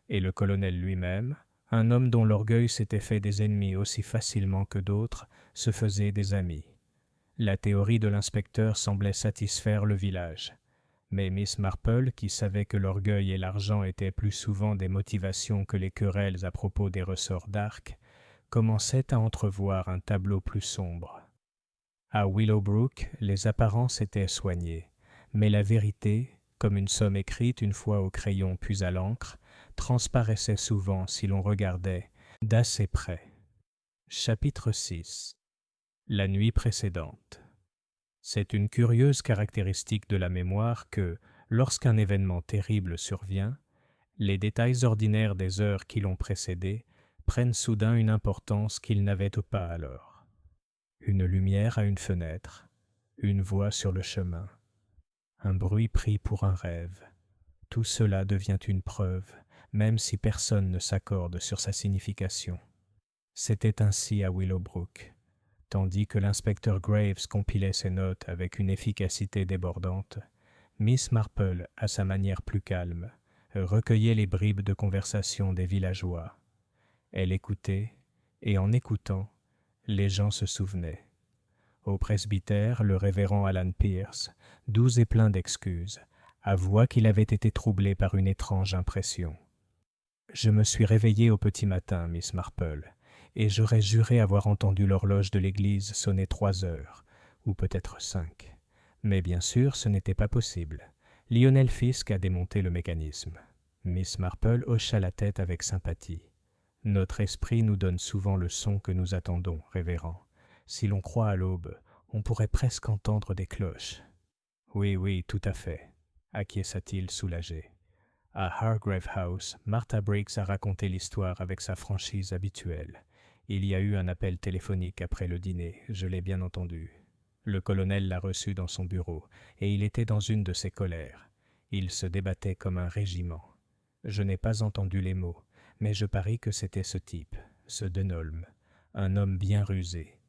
et le colonel lui-même, un homme dont l'orgueil s'était fait des ennemis aussi facilement que d'autres, se faisait des amis. La théorie de l'inspecteur semblait satisfaire le village. Mais Miss Marple, qui savait que l'orgueil et l'argent étaient plus souvent des motivations que les querelles à propos des ressorts d'arc, commençait à entrevoir un tableau plus sombre. À Willowbrook, les apparences étaient soignées, mais la vérité, comme une somme écrite une fois au crayon puis à l'encre, transparaissait souvent si l'on regardait d'assez près. Chapitre 6. La nuit précédente. C'est une curieuse caractéristique de la mémoire que, lorsqu'un événement terrible survient, les détails ordinaires des heures qui l'ont précédé prennent soudain une importance qu'ils n'avaient pas alors. Une lumière à une fenêtre, une voix sur le chemin, un bruit pris pour un rêve. Tout cela devient une preuve, même si personne ne s'accorde sur sa signification. C'était ainsi à Willowbrook. Tandis que l'inspecteur Graves compilait ses notes avec une efficacité débordante, Miss Marple, à sa manière plus calme, recueillait les bribes de conversation des villageois. Elle écoutait, et en écoutant, les gens se souvenaient. Au presbytère, le révérend Alan Pierce, doux et plein d'excuses, avoua qu'il avait été troublé par une étrange impression. « Je me suis réveillé au petit matin, Miss Marple, et j'aurais juré avoir entendu l'horloge de l'église sonner 3 heures, ou peut-être 5. Mais bien sûr, ce n'était pas possible. Lionel Fisk a démonté le mécanisme. » Miss Marple hocha la tête avec sympathie. « Notre esprit nous donne souvent le son que nous attendons, révérend. Si l'on croit à l'aube, on pourrait presque entendre des cloches. »« Oui, oui, tout à fait, » acquiesça-t-il soulagé. À Hargrave House, Martha Briggs a raconté l'histoire avec sa franchise habituelle. Il y a eu un appel téléphonique après le dîner, je l'ai bien entendu. Le colonel l'a reçu dans son bureau, et il était dans une de ses colères. Il se débattait comme un régiment. Je n'ai pas entendu les mots, mais je parie que c'était ce type, ce Denholm, un homme bien rusé.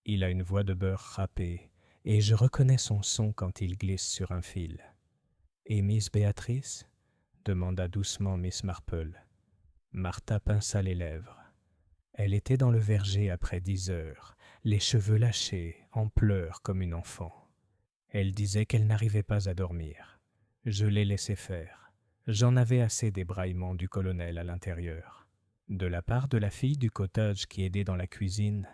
Il a une voix de beurre râpée, et je reconnais son son quand il glisse sur un fil. « Et Miss Béatrice ?» demanda doucement Miss Marple. Martha pinça les lèvres. Elle était dans le verger après 10 heures, les cheveux lâchés, en pleurs comme une enfant. Elle disait qu'elle n'arrivait pas à dormir. Je l'ai laissé faire. J'en avais assez des braillements du colonel à l'intérieur. De la part de la fille du cottage qui aidait dans la cuisine,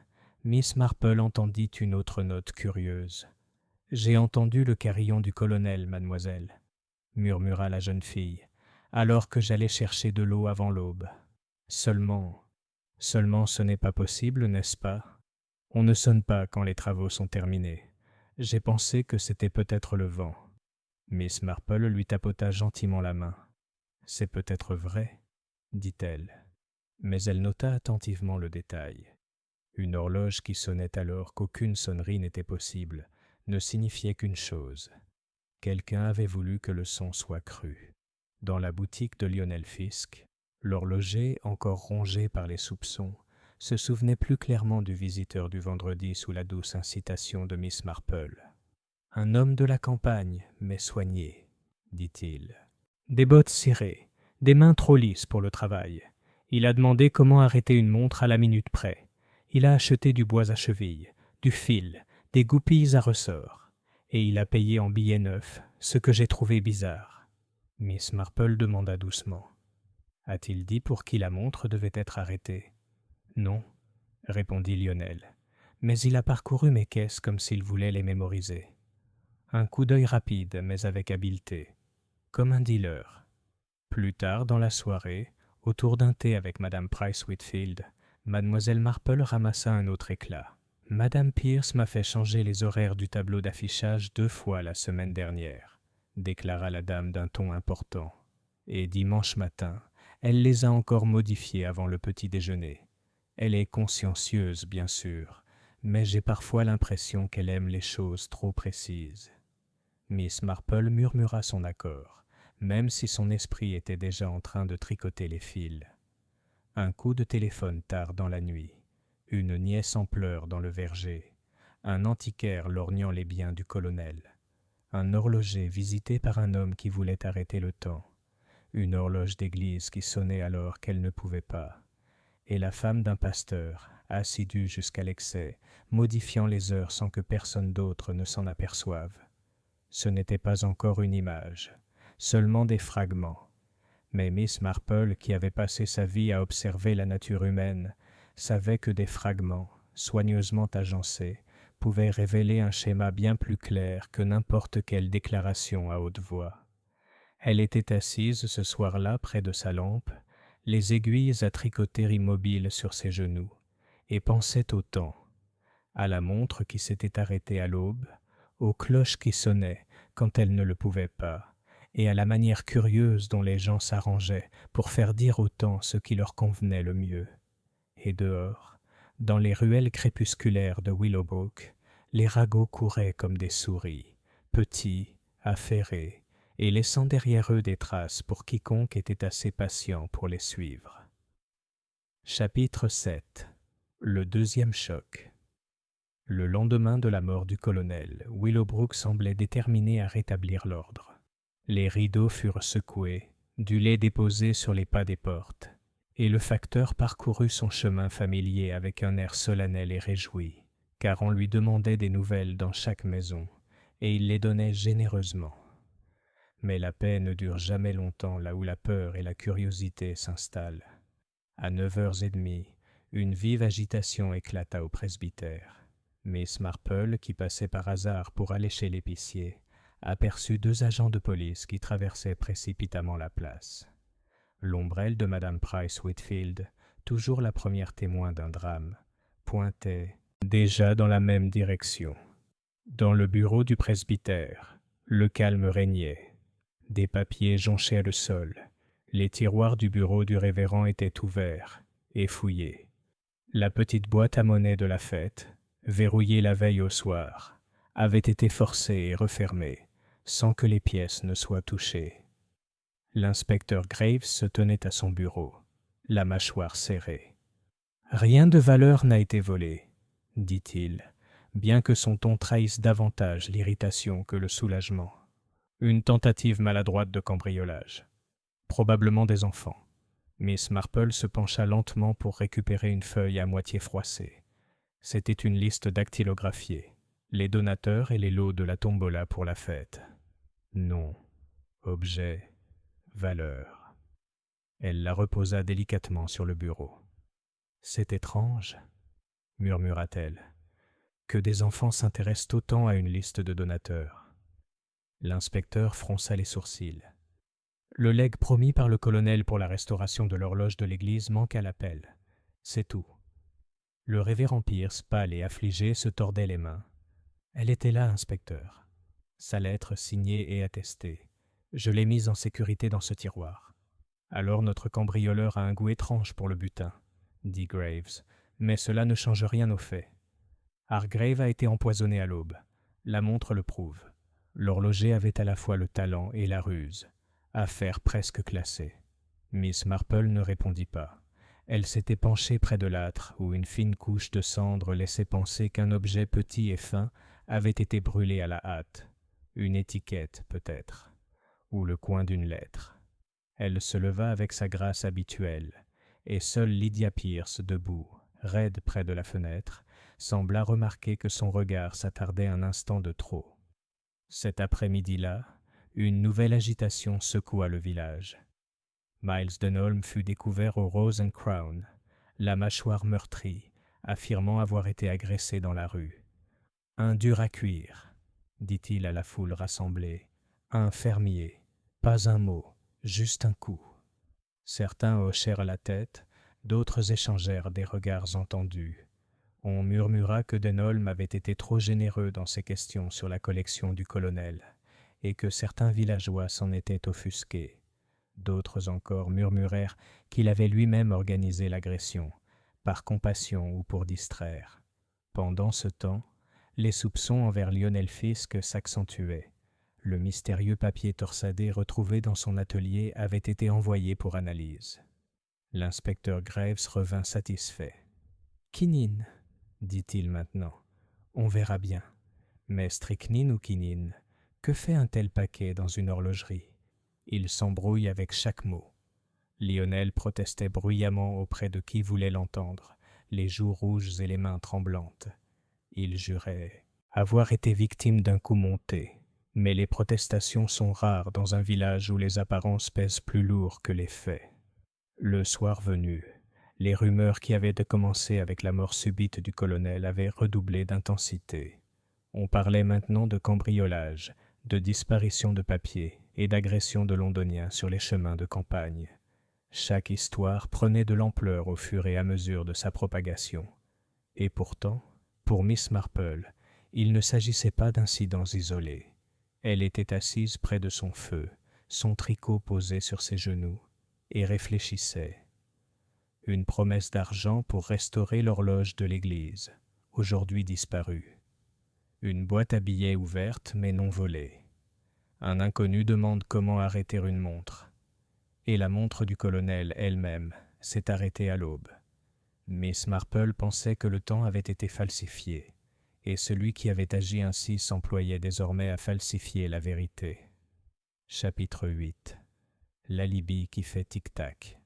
Miss Marple entendit une autre note curieuse. « J'ai entendu le carillon du colonel, mademoiselle, » murmura la jeune fille, alors que j'allais chercher de l'eau avant l'aube. Seulement ce n'est pas possible, n'est-ce pas? On ne sonne pas quand les travaux sont terminés. J'ai pensé que c'était peut-être le vent. » Miss Marple lui tapota gentiment la main. « C'est peut-être vrai, » dit-elle. Mais elle nota attentivement le détail. Une horloge qui sonnait alors qu'aucune sonnerie n'était possible ne signifiait qu'une chose. Quelqu'un avait voulu que le son soit cru. Dans la boutique de Lionel Fisk, l'horloger, encore rongé par les soupçons, se souvenait plus clairement du visiteur du vendredi sous la douce incitation de Miss Marple. « Un homme de la campagne, mais soigné, » dit-il. « Des bottes cirées, des mains trop lisses pour le travail. Il a demandé comment arrêter une montre à la minute près. Il a acheté du bois à cheville, du fil, des goupilles à ressort. Et il a payé en billets neufs, ce que j'ai trouvé bizarre. » Miss Marple demanda doucement. « A-t-il dit pour qui la montre devait être arrêtée ?»« Non, » répondit Lionel, mais il a parcouru mes caisses comme s'il voulait les mémoriser. Un coup d'œil rapide, mais avec habileté, comme un dealer. Plus tard dans la soirée, autour d'un thé avec Madame Price Whitfield, Mademoiselle Marple ramassa un autre éclat. « Madame Pierce m'a fait changer les horaires du tableau d'affichage 2 fois la semaine dernière, » déclara la dame d'un ton important. « Et dimanche matin, elle les a encore modifiés avant le petit déjeuner. Elle est consciencieuse, bien sûr, mais j'ai parfois l'impression qu'elle aime les choses trop précises. » Miss Marple murmura son accord, même si son esprit était déjà en train de tricoter les fils. Un coup de téléphone tard dans la nuit, une nièce en pleurs dans le verger, un antiquaire lorgnant les biens du colonel, un horloger visité par un homme qui voulait arrêter le temps, une horloge d'église qui sonnait alors qu'elle ne pouvait pas, et la femme d'un pasteur, assidue jusqu'à l'excès, modifiant les heures sans que personne d'autre ne s'en aperçoive. Ce n'était pas encore une image, seulement des fragments. Mais Miss Marple, qui avait passé sa vie à observer la nature humaine, savait que des fragments, soigneusement agencés, pouvaient révéler un schéma bien plus clair que n'importe quelle déclaration à haute voix. Elle était assise ce soir-là près de sa lampe, les aiguilles à tricoter immobiles sur ses genoux, et pensait au temps, à la montre qui s'était arrêtée à l'aube, aux cloches qui sonnaient quand elle ne le pouvait pas, et à la manière curieuse dont les gens s'arrangeaient pour faire dire au temps ce qui leur convenait le mieux. Et dehors, dans les ruelles crépusculaires de Willowbrook, les ragots couraient comme des souris, petits, affairés, et laissant derrière eux des traces pour quiconque était assez patient pour les suivre. Chapitre 7. Le deuxième choc. Le lendemain de la mort du colonel, Willowbrook semblait déterminé à rétablir l'ordre. Les rideaux furent secoués, du lait déposé sur les pas des portes, et le facteur parcourut son chemin familier avec un air solennel et réjoui, car on lui demandait des nouvelles dans chaque maison, et il les donnait généreusement. Mais la paix ne dure jamais longtemps là où la peur et la curiosité s'installent. À 9h30, une vive agitation éclata au presbytère. Miss Marple, qui passait par hasard pour aller chez l'épicier, aperçut 2 agents de police qui traversaient précipitamment la place. L'ombrelle de Madame Price Whitfield, toujours la première témoin d'un drame, pointait déjà dans la même direction. Dans le bureau du presbytère, le calme régnait. Des papiers jonchaient le sol. Les tiroirs du bureau du révérend étaient ouverts et fouillés. La petite boîte à monnaie de la fête, verrouillée la veille au soir, avait été forcée et refermée, sans que les pièces ne soient touchées. L'inspecteur Graves se tenait à son bureau, la mâchoire serrée. « Rien de valeur n'a été volé, » dit-il, bien que son ton trahisse davantage l'irritation que le soulagement. Une tentative maladroite de cambriolage. Probablement des enfants. Miss Marple se pencha lentement pour récupérer une feuille à moitié froissée. C'était une liste dactylographiée, les donateurs et les lots de la tombola pour la fête. Nom, objet, valeur. Elle la reposa délicatement sur le bureau. « C'est étrange, » murmura-t-elle, « que des enfants s'intéressent autant à une liste de donateurs. » L'inspecteur fronça les sourcils. Le legs promis par le colonel pour la restauration de l'horloge de l'église manque à l'appel. C'est tout. Le révérend Pierce, pâle et affligé, se tordait les mains. Elle était là, inspecteur. Sa lettre signée et attestée. Je l'ai mise en sécurité dans ce tiroir. Alors notre cambrioleur a un goût étrange pour le butin, dit Graves, mais cela ne change rien au fait. Hargrave a été empoisonné à l'aube. La montre le prouve. L'horloger avait à la fois le talent et la ruse. Affaire presque classée. Miss Marple ne répondit pas. Elle s'était penchée près de l'âtre, où une fine couche de cendre laissait penser qu'un objet petit et fin avait été brûlé à la hâte. Une étiquette, peut-être, ou le coin d'une lettre. Elle se leva avec sa grâce habituelle, et seule Lydia Pierce, debout, raide près de la fenêtre, sembla remarquer que son regard s'attardait un instant de trop. Cet après-midi-là, une nouvelle agitation secoua le village. Miles Denholm fut découvert au Rose and Crown, la mâchoire meurtrie, affirmant avoir été agressé dans la rue. « Un dur à cuire », dit-il à la foule rassemblée. « Un fermier. Pas un mot, juste un coup. » Certains hochèrent la tête, d'autres échangèrent des regards entendus. On murmura que Denholm avait été trop généreux dans ses questions sur la collection du colonel, et que certains villageois s'en étaient offusqués. D'autres encore murmurèrent qu'il avait lui-même organisé l'agression, par compassion ou pour distraire. Pendant ce temps, les soupçons envers Lionel Fisk s'accentuaient. Le mystérieux papier torsadé retrouvé dans son atelier avait été envoyé pour analyse. L'inspecteur Graves revint satisfait. « Quinine, dit-il maintenant. On verra bien. Mais strychnine ou quinine, que fait un tel paquet dans une horlogerie ? Il s'embrouille avec chaque mot. » Lionel protestait bruyamment auprès de qui voulait l'entendre, les joues rouges et les mains tremblantes. Il jurait avoir été victime d'un coup monté, mais les protestations sont rares dans un village où les apparences pèsent plus lourd que les faits. Le soir venu, les rumeurs qui avaient commencé avec la mort subite du colonel avaient redoublé d'intensité. On parlait maintenant de cambriolage, de disparition de papier et d'agression de Londoniens sur les chemins de campagne. Chaque histoire prenait de l'ampleur au fur et à mesure de sa propagation. Et pourtant, pour Miss Marple, il ne s'agissait pas d'incidents isolés. Elle était assise près de son feu, son tricot posé sur ses genoux, et réfléchissait. Une promesse d'argent pour restaurer l'horloge de l'église, aujourd'hui disparue. Une boîte à billets ouverte mais non volée. Un inconnu demande comment arrêter une montre. Et la montre du colonel elle-même s'est arrêtée à l'aube. Miss Marple pensait que le temps avait été falsifié, et celui qui avait agi ainsi s'employait désormais à falsifier la vérité. Chapitre 8. L'alibi qui fait tic-tac.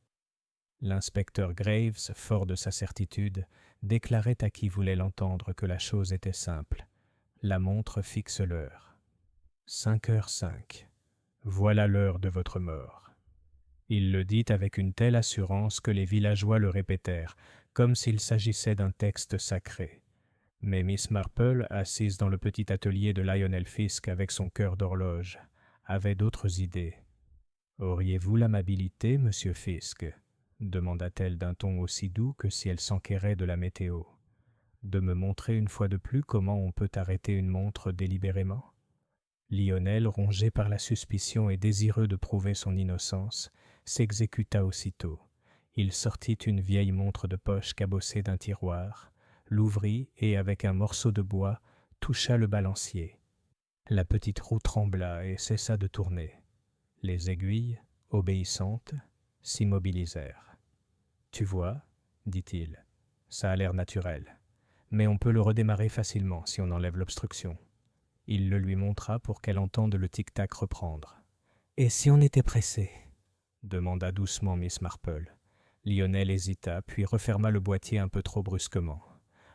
L'inspecteur Graves, fort de sa certitude, déclarait à qui voulait l'entendre que la chose était simple. La montre fixe l'heure. 5h05. Voilà l'heure de votre mort. Il le dit avec une telle assurance que les villageois le répétèrent, comme s'il s'agissait d'un texte sacré. Mais Miss Marple, assise dans le petit atelier de Lionel Fisk avec son cœur d'horloge, avait d'autres idées. « Auriez-vous l'amabilité, monsieur Fisk ?» demanda-t-elle d'un ton aussi doux que si elle s'enquérait de la météo. « De me montrer une fois de plus comment on peut arrêter une montre délibérément ?» Lionel, rongé par la suspicion et désireux de prouver son innocence, s'exécuta aussitôt. Il sortit une vieille montre de poche cabossée d'un tiroir, l'ouvrit et, avec un morceau de bois, toucha le balancier. La petite roue trembla et cessa de tourner. Les aiguilles, obéissantes, s'immobilisèrent. « Tu vois, dit-il, ça a l'air naturel, mais on peut le redémarrer facilement si on enlève l'obstruction. » Il le lui montra pour qu'elle entende le tic-tac reprendre. « Et si on était pressé ?» demanda doucement Miss Marple. Lionel hésita, puis referma le boîtier un peu trop brusquement.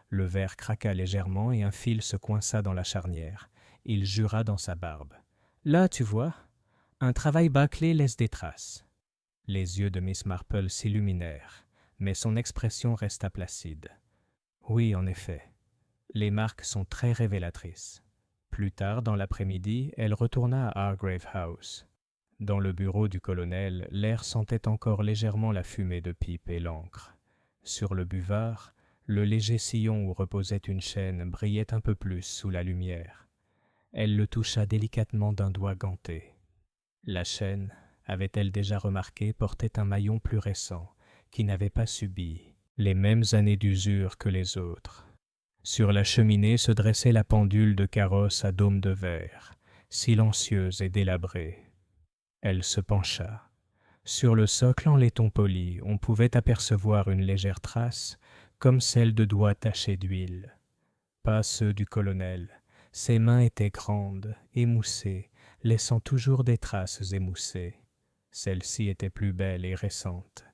Le verre craqua légèrement et un fil se coinça dans la charnière. Il jura dans sa barbe. « Là, tu vois, un travail bâclé laisse des traces. » Les yeux de Miss Marple s'illuminèrent, mais son expression resta placide. « Oui, en effet, les marques sont très révélatrices. » Plus tard dans l'après-midi, elle retourna à Hargrave House. Dans le bureau du colonel, l'air sentait encore légèrement la fumée de pipe et l'encre. Sur le buvard, le léger sillon où reposait une chaîne brillait un peu plus sous la lumière. Elle le toucha délicatement d'un doigt ganté. La chaîne, avait-elle déjà remarqué, portait un maillon plus récent, qui n'avait pas subi les mêmes années d'usure que les autres. Sur la cheminée se dressait la pendule de carrosse à dôme de verre, silencieuse et délabrée. Elle se pencha. Sur le socle en laiton poli, on pouvait apercevoir une légère trace, comme celle de doigts tachés d'huile. Pas ceux du colonel. Ses mains étaient grandes, émoussées, laissant toujours des traces émoussées. Celle-ci était plus belle et récente.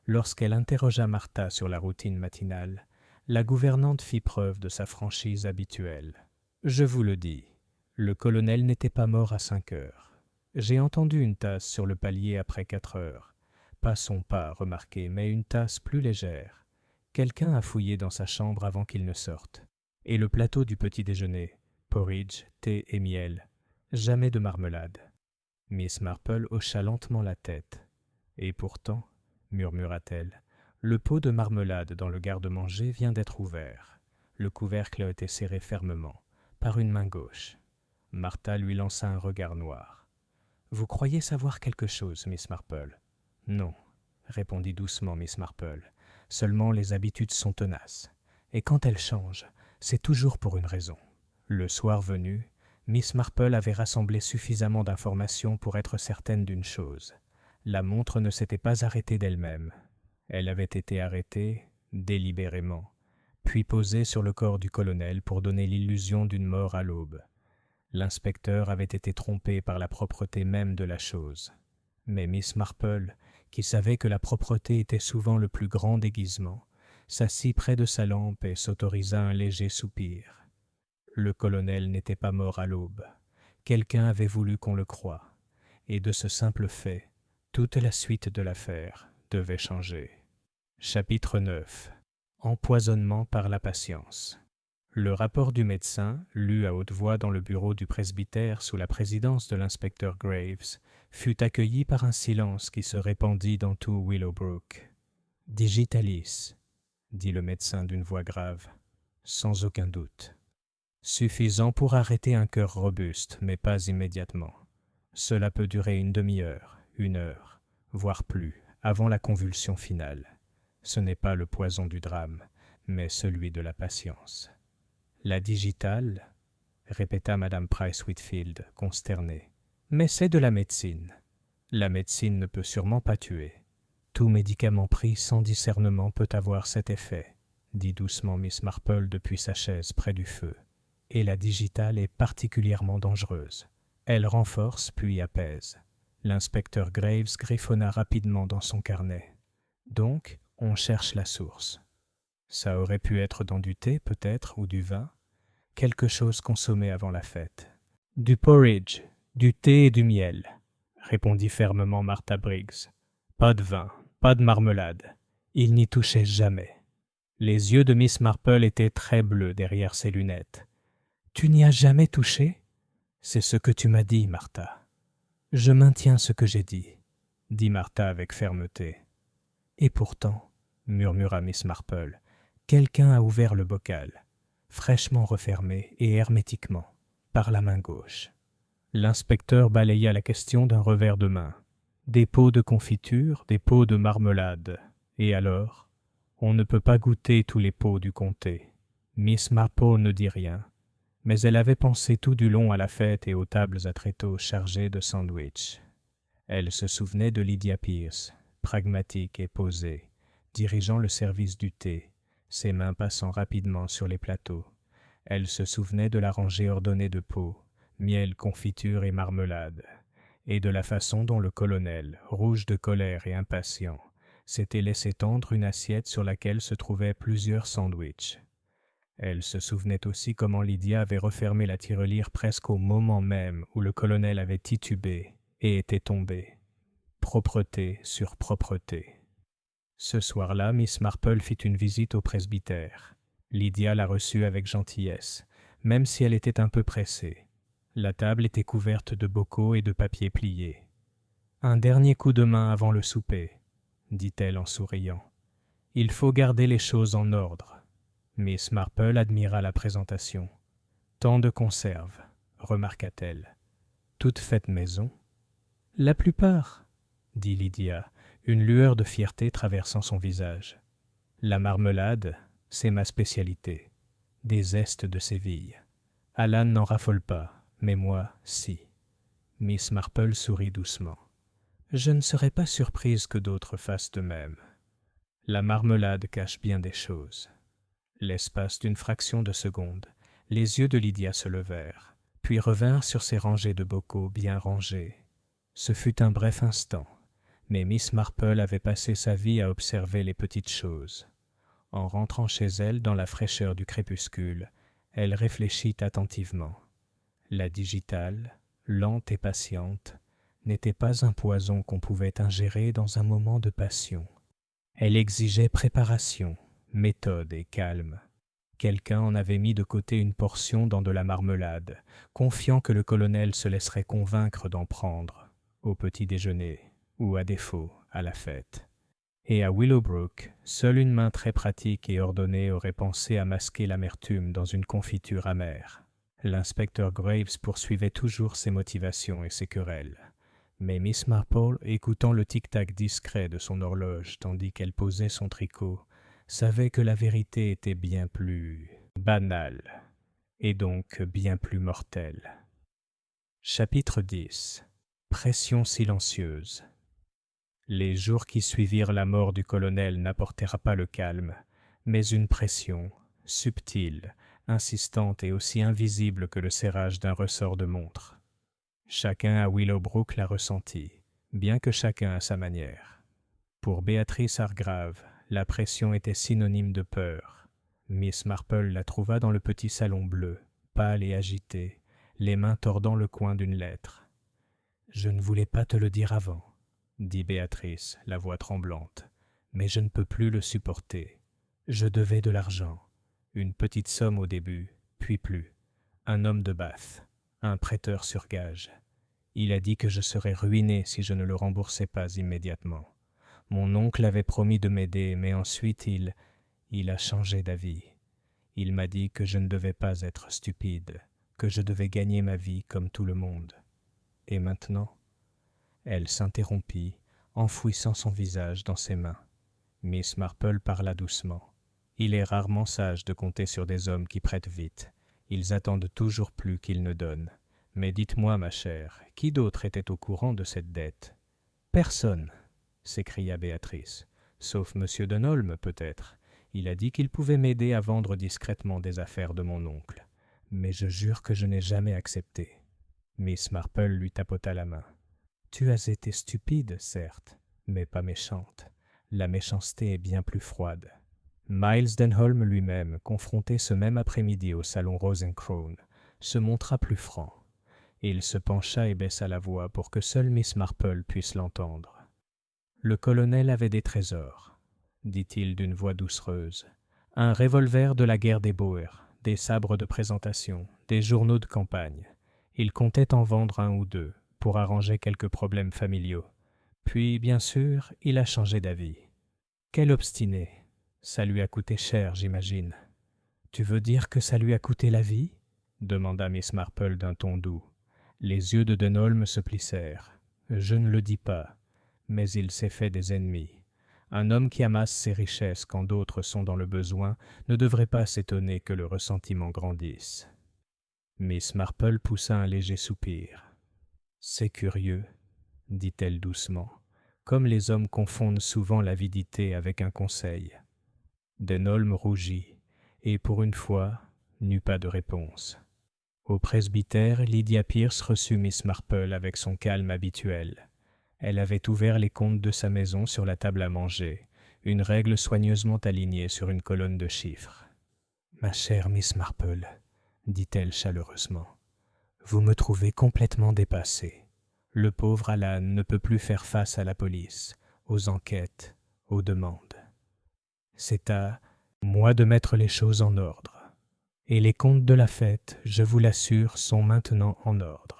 Lorsqu'elle interrogea Martha sur la routine matinale, la gouvernante fit preuve de sa franchise habituelle. « Je vous le dis, le colonel n'était pas mort à 5 heures. J'ai entendu une tasse sur le palier après 4 heures. Pas son pas, remarquez, mais une tasse plus légère. Quelqu'un a fouillé dans sa chambre avant qu'il ne sorte. Et le plateau du petit déjeuner, porridge, thé et miel. Jamais de marmelade. » Miss Marple hocha lentement la tête. « Et pourtant, murmura-t-elle, le pot de marmelade dans le garde-manger vient d'être ouvert. Le couvercle a été serré fermement, par une main gauche. » Martha lui lança un regard noir. « Vous croyez savoir quelque chose, Miss Marple ? » ?»« Non, » répondit doucement Miss Marple. « Seulement les habitudes sont tenaces. Et quand elles changent, c'est toujours pour une raison. » Le soir venu, Miss Marple avait rassemblé suffisamment d'informations pour être certaine d'une chose. La montre ne s'était pas arrêtée d'elle-même. Elle avait été arrêtée délibérément, puis posée sur le corps du colonel pour donner l'illusion d'une mort à l'aube. L'inspecteur avait été trompé par la propreté même de la chose. Mais Miss Marple, qui savait que la propreté était souvent le plus grand déguisement, s'assit près de sa lampe et s'autorisa un léger soupir. Le colonel n'était pas mort à l'aube. Quelqu'un avait voulu qu'on le croie, et de ce simple fait, toute la suite de l'affaire devait changer. Chapitre 9. Empoisonnement par la patience. Le rapport du médecin, lu à haute voix dans le bureau du presbytère sous la présidence de l'inspecteur Graves, fut accueilli par un silence qui se répandit dans tout Willowbrook. « Digitalis », dit le médecin d'une voix grave, sans aucun doute. Suffisant pour arrêter un cœur robuste, mais pas immédiatement. Cela peut durer une demi-heure, 1 heure, voire plus, avant la convulsion finale. Ce n'est pas le poison du drame, mais celui de la patience. La digitale, répéta Madame Price-Whitfield, consternée. Mais c'est de la médecine. La médecine ne peut sûrement pas tuer. Tout médicament pris sans discernement peut avoir cet effet, dit doucement Miss Marple depuis sa chaise près du feu. Et la digitale est particulièrement dangereuse. Elle renforce puis apaise. L'inspecteur Graves griffonna rapidement dans son carnet. Donc, on cherche la source. Ça aurait pu être dans du thé, peut-être, ou du vin. Quelque chose consommé avant la fête. Du porridge, du thé et du miel, répondit fermement Martha Briggs. Pas de vin, pas de marmelade. Il n'y touchait jamais. Les yeux de Miss Marple étaient très bleus derrière ses lunettes. Tu n'y as jamais touché ? C'est ce que tu m'as dit, Martha. Je maintiens ce que j'ai dit Martha avec fermeté. Et pourtant, murmura Miss Marple, quelqu'un a ouvert le bocal, fraîchement refermé et hermétiquement, par la main gauche. L'inspecteur balaya la question d'un revers de main. Des pots de confiture, des pots de marmelade. Et alors ? On ne peut pas goûter tous les pots du comté. Miss Marple ne dit rien, mais elle avait pensé tout du long à la fête et aux tables à tréteaux chargées de sandwichs. Elle se souvenait de Lydia Pierce, pragmatique et posée, dirigeant le service du thé, ses mains passant rapidement sur les plateaux. Elle se souvenait de la rangée ordonnée de pots, miel, confiture et marmelade, et de la façon dont le colonel, rouge de colère et impatient, s'était laissé tendre une assiette sur laquelle se trouvaient plusieurs sandwichs. Elle se souvenait aussi comment Lydia avait refermé la tirelire presque au moment même où le colonel avait titubé et était tombé. Propreté sur propreté. Ce soir-là, Miss Marple fit une visite au presbytère. Lydia la reçut avec gentillesse, même si elle était un peu pressée. La table était couverte de bocaux et de papier plié. « Un dernier coup de main avant le souper, » dit-elle en souriant. « Il faut garder les choses en ordre. » Miss Marple admira la présentation. « Tant de conserves, » remarqua-t-elle. « Toutes faites maison. »« La plupart, » dit Lydia, une lueur de fierté traversant son visage. « La marmelade, c'est ma spécialité. Des zestes de Séville. Alan n'en raffole pas, mais moi, si. » Miss Marple sourit doucement. « Je ne serais pas surprise que d'autres fassent de même. La marmelade cache bien des choses. » L'espace d'une fraction de seconde, les yeux de Lydia se levèrent, puis revinrent sur ces rangées de bocaux bien rangés. Ce fut un bref instant, mais Miss Marple avait passé sa vie à observer les petites choses. En rentrant chez elle dans la fraîcheur du crépuscule, elle réfléchit attentivement. La digitale, lente et patiente, n'était pas un poison qu'on pouvait ingérer dans un moment de passion. Elle exigeait préparation, méthode et calme. Quelqu'un en avait mis de côté une portion dans de la marmelade, confiant que le colonel se laisserait convaincre d'en prendre, au petit déjeuner, ou à défaut, à la fête. Et à Willowbrook, seule une main très pratique et ordonnée aurait pensé à masquer l'amertume dans une confiture amère. L'inspecteur Graves poursuivait toujours ses motivations et ses querelles. Mais Miss Marple, écoutant le tic-tac discret de son horloge tandis qu'elle posait son tricot, savait que la vérité était bien plus banale, et donc bien plus mortelle. Chapitre 10. Pression silencieuse. Les jours qui suivirent la mort du colonel n'apportèrent pas le calme, mais une pression, subtile, insistante et aussi invisible que le serrage d'un ressort de montre. Chacun à Willowbrook la ressentit, bien que chacun à sa manière. Pour Béatrice Hargrave, la pression était synonyme de peur. Miss Marple la trouva dans le petit salon bleu, pâle et agitée, les mains tordant le coin d'une lettre. « Je ne voulais pas te le dire avant, » dit Béatrice, la voix tremblante, « mais je ne peux plus le supporter. Je devais de l'argent, une petite somme au début, puis plus. Un homme de Bath, un prêteur sur gage. Il a dit que je serais ruiné si je ne le remboursais pas immédiatement. Mon oncle avait promis de m'aider, mais ensuite il a changé d'avis. Il m'a dit que je ne devais pas être stupide, que je devais gagner ma vie comme tout le monde. Et maintenant ?» Elle s'interrompit, enfouissant son visage dans ses mains. Miss Marple parla doucement. « Il est rarement sage de compter sur des hommes qui prêtent vite. Ils attendent toujours plus qu'ils ne donnent. Mais dites-moi, ma chère, qui d'autre était au courant de cette dette ?»« Personne !» s'écria Béatrice. « Sauf M. Denholm, peut-être. Il a dit qu'il pouvait m'aider à vendre discrètement des affaires de mon oncle. Mais je jure que je n'ai jamais accepté. » Miss Marple lui tapota la main. « Tu as été stupide, certes, mais pas méchante. La méchanceté est bien plus froide. » Miles Denholm lui-même, confronté ce même après-midi au salon Rosencrone, se montra plus franc. Il se pencha et baissa la voix pour que seule Miss Marple puisse l'entendre. « Le colonel avait des trésors, » dit-il d'une voix doucereuse. « Un revolver de la guerre des Boers, des sabres de présentation, des journaux de campagne. Il comptait en vendre un ou deux, pour arranger quelques problèmes familiaux. Puis, bien sûr, il a changé d'avis. Quel obstiné! Ça lui a coûté cher, j'imagine. »« Tu veux dire que ça lui a coûté la vie ?» demanda Miss Marple d'un ton doux. Les yeux de Denholm se plissèrent. « Je ne le dis pas, mais il s'est fait des ennemis. Un homme qui amasse ses richesses quand d'autres sont dans le besoin ne devrait pas s'étonner que le ressentiment grandisse. » Miss Marple poussa un léger soupir. « C'est curieux, » dit-elle doucement, comme les hommes confondent souvent l'avidité avec un conseil. Denholm rougit, et pour une fois, n'eut pas de réponse. Au presbytère, Lydia Pierce reçut Miss Marple avec son calme habituel. Elle avait ouvert les comptes de sa maison sur la table à manger, une règle soigneusement alignée sur une colonne de chiffres. « Ma chère Miss Marple, » dit-elle chaleureusement, « vous me trouvez complètement dépassée. Le pauvre Alan ne peut plus faire face à la police, aux enquêtes, aux demandes. C'est à moi de mettre les choses en ordre. Et les comptes de la fête, je vous l'assure, sont maintenant en ordre. »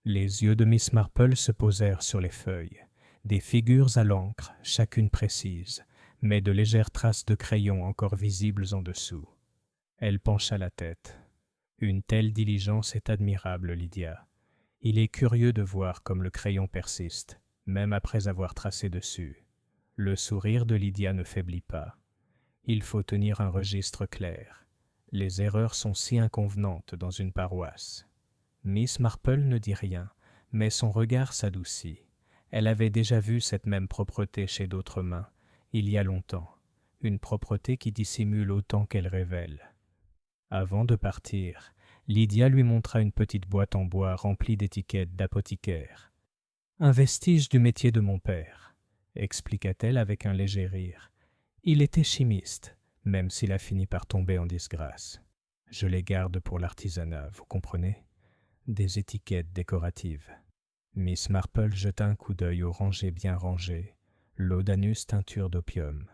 Les yeux de Miss Marple se posèrent sur les feuilles, des figures à l'encre, chacune précise, mais de légères traces de crayon encore visibles en dessous. Elle pencha la tête. « Une telle diligence est admirable, Lydia. Il est curieux de voir comme le crayon persiste, même après avoir tracé dessus. Le sourire de Lydia ne faiblit pas. Il faut tenir un registre clair. Les erreurs sont si inconvenantes dans une paroisse. » Miss Marple ne dit rien, mais son regard s'adoucit. Elle avait déjà vu cette même propreté chez d'autres mains, il y a longtemps, une propreté qui dissimule autant qu'elle révèle. Avant de partir, Lydia lui montra une petite boîte en bois remplie d'étiquettes d'apothicaire. « Un vestige du métier de mon père, » expliqua-t-elle avec un léger rire. « Il était chimiste, même s'il a fini par tomber en disgrâce. Je les garde pour l'artisanat, vous comprenez ? Des étiquettes décoratives. » Miss Marple jeta un coup d'œil aux rangées bien rangées, laudanus teinture d'opium,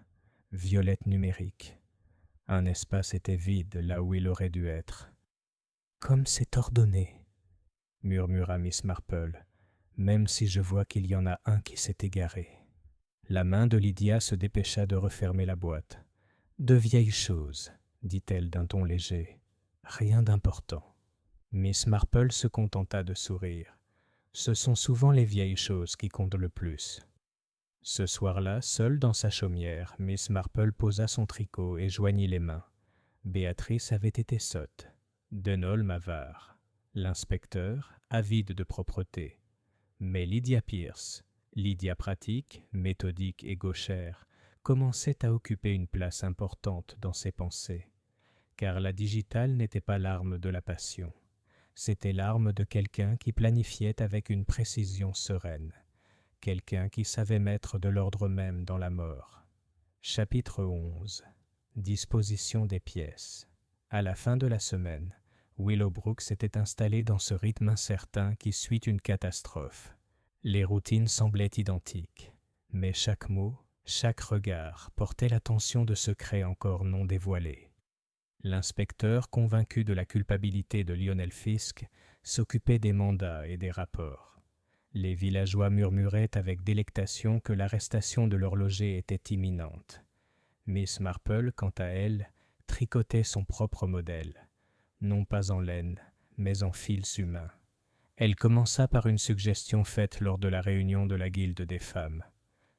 violette numérique. Un espace était vide là où il aurait dû être. « Comme c'est ordonné, » murmura Miss Marple, « même si je vois qu'il y en a un qui s'est égaré. » La main de Lydia se dépêcha de refermer la boîte. « De vieilles choses, » dit-elle d'un ton léger. « Rien d'important. » Miss Marple se contenta de sourire. Ce sont souvent les vieilles choses qui comptent le plus. Ce soir-là, seule dans sa chaumière, Miss Marple posa son tricot et joignit les mains. Béatrice avait été sotte, Denholm avare. L'inspecteur, avide de propreté. Mais Lydia Pierce, Lydia pratique, méthodique et gauchère, commençait à occuper une place importante dans ses pensées, car la digitale n'était pas l'arme de la passion. C'était l'arme de quelqu'un qui planifiait avec une précision sereine, quelqu'un qui savait mettre de l'ordre même dans la mort. Chapitre 11. Disposition des pièces. À la fin de la semaine, Willowbrook s'était installé dans ce rythme incertain qui suit une catastrophe. Les routines semblaient identiques, mais chaque mot, chaque regard portait l'attention de secrets encore non dévoilés. L'inspecteur, convaincu de la culpabilité de Lionel Fisk, s'occupait des mandats et des rapports. Les villageois murmuraient avec délectation que l'arrestation de l'horloger était imminente. Miss Marple, quant à elle, tricotait son propre modèle, non pas en laine, mais en fils humains. Elle commença par une suggestion faite lors de la réunion de la Guilde des femmes.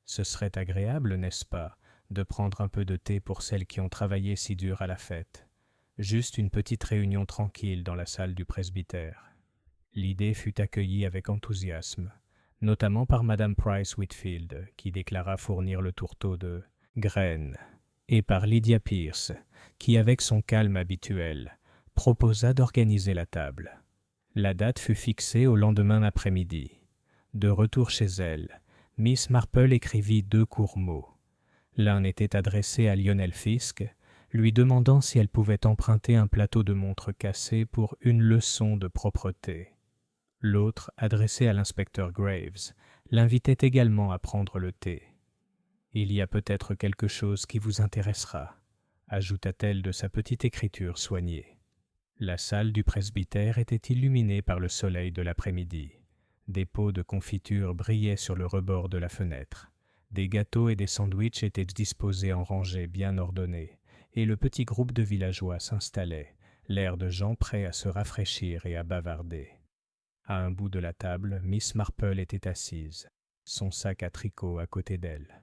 Ce serait agréable, n'est-ce pas, de prendre un peu de thé pour celles qui ont travaillé si dur à la fête. Juste une petite réunion tranquille dans la salle du presbytère. L'idée fut accueillie avec enthousiasme, notamment par Madame Price Whitfield, qui déclara fournir le tourteau de graines, et par Lydia Pierce, qui, avec son calme habituel, proposa d'organiser la table. La date fut fixée au lendemain après-midi. De retour chez elle, Miss Marple écrivit 2 courts mots. L'un était adressé à Lionel Fisk, lui demandant si elle pouvait emprunter un plateau de montre cassé pour une leçon de propreté. L'autre, adressé à l'inspecteur Graves, l'invitait également à prendre le thé. « Il y a peut-être quelque chose qui vous intéressera », ajouta-t-elle de sa petite écriture soignée. La salle du presbytère était illuminée par le soleil de l'après-midi. Des pots de confiture brillaient sur le rebord de la fenêtre. Des gâteaux et des sandwichs étaient disposés en rangées bien ordonnées, et le petit groupe de villageois s'installait, l'air de gens prêts à se rafraîchir et à bavarder. À un bout de la table, Miss Marple était assise, son sac à tricot à côté d'elle.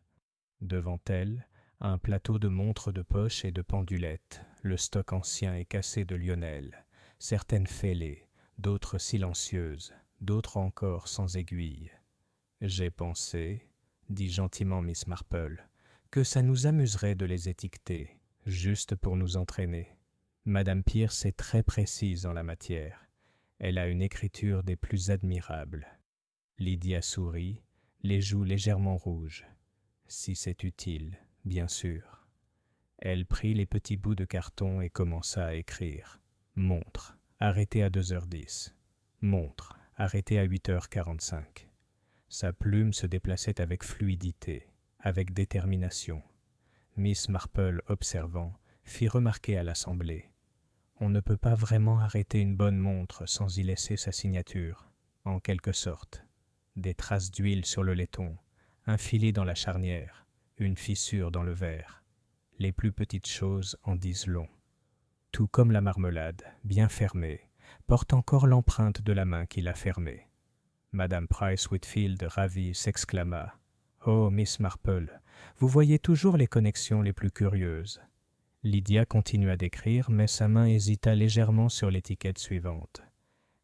Devant elle, un plateau de montres de poche et de pendulettes, le stock ancien et cassé de Lionel, certaines fêlées, d'autres silencieuses, d'autres encore sans aiguille. « J'ai pensé, » dit gentiment Miss Marple, « que ça nous amuserait de les étiqueter, juste pour nous entraîner. Madame Pierce est très précise en la matière. Elle a une écriture des plus admirables. » Lydia sourit, les joues légèrement rouges. « Si c'est utile, bien sûr. » Elle prit les petits bouts de carton et commença à écrire. Montre, arrêtée à 2h10. Montre, arrêtée à 8h45. Sa plume se déplaçait avec fluidité, avec détermination. Miss Marple, observant, fit remarquer à l'assemblée. On ne peut pas vraiment arrêter une bonne montre sans y laisser sa signature, en quelque sorte. Des traces d'huile sur le laiton, un filet dans la charnière, une fissure dans le verre. Les plus petites choses en disent long. Tout comme la marmelade, bien fermée, porte encore l'empreinte de la main qui l'a fermée. Madame Price Whitfield, ravie, s'exclama « Oh, Miss Marple, vous voyez toujours les connexions les plus curieuses. » Lydia continua d'écrire, mais sa main hésita légèrement sur l'étiquette suivante.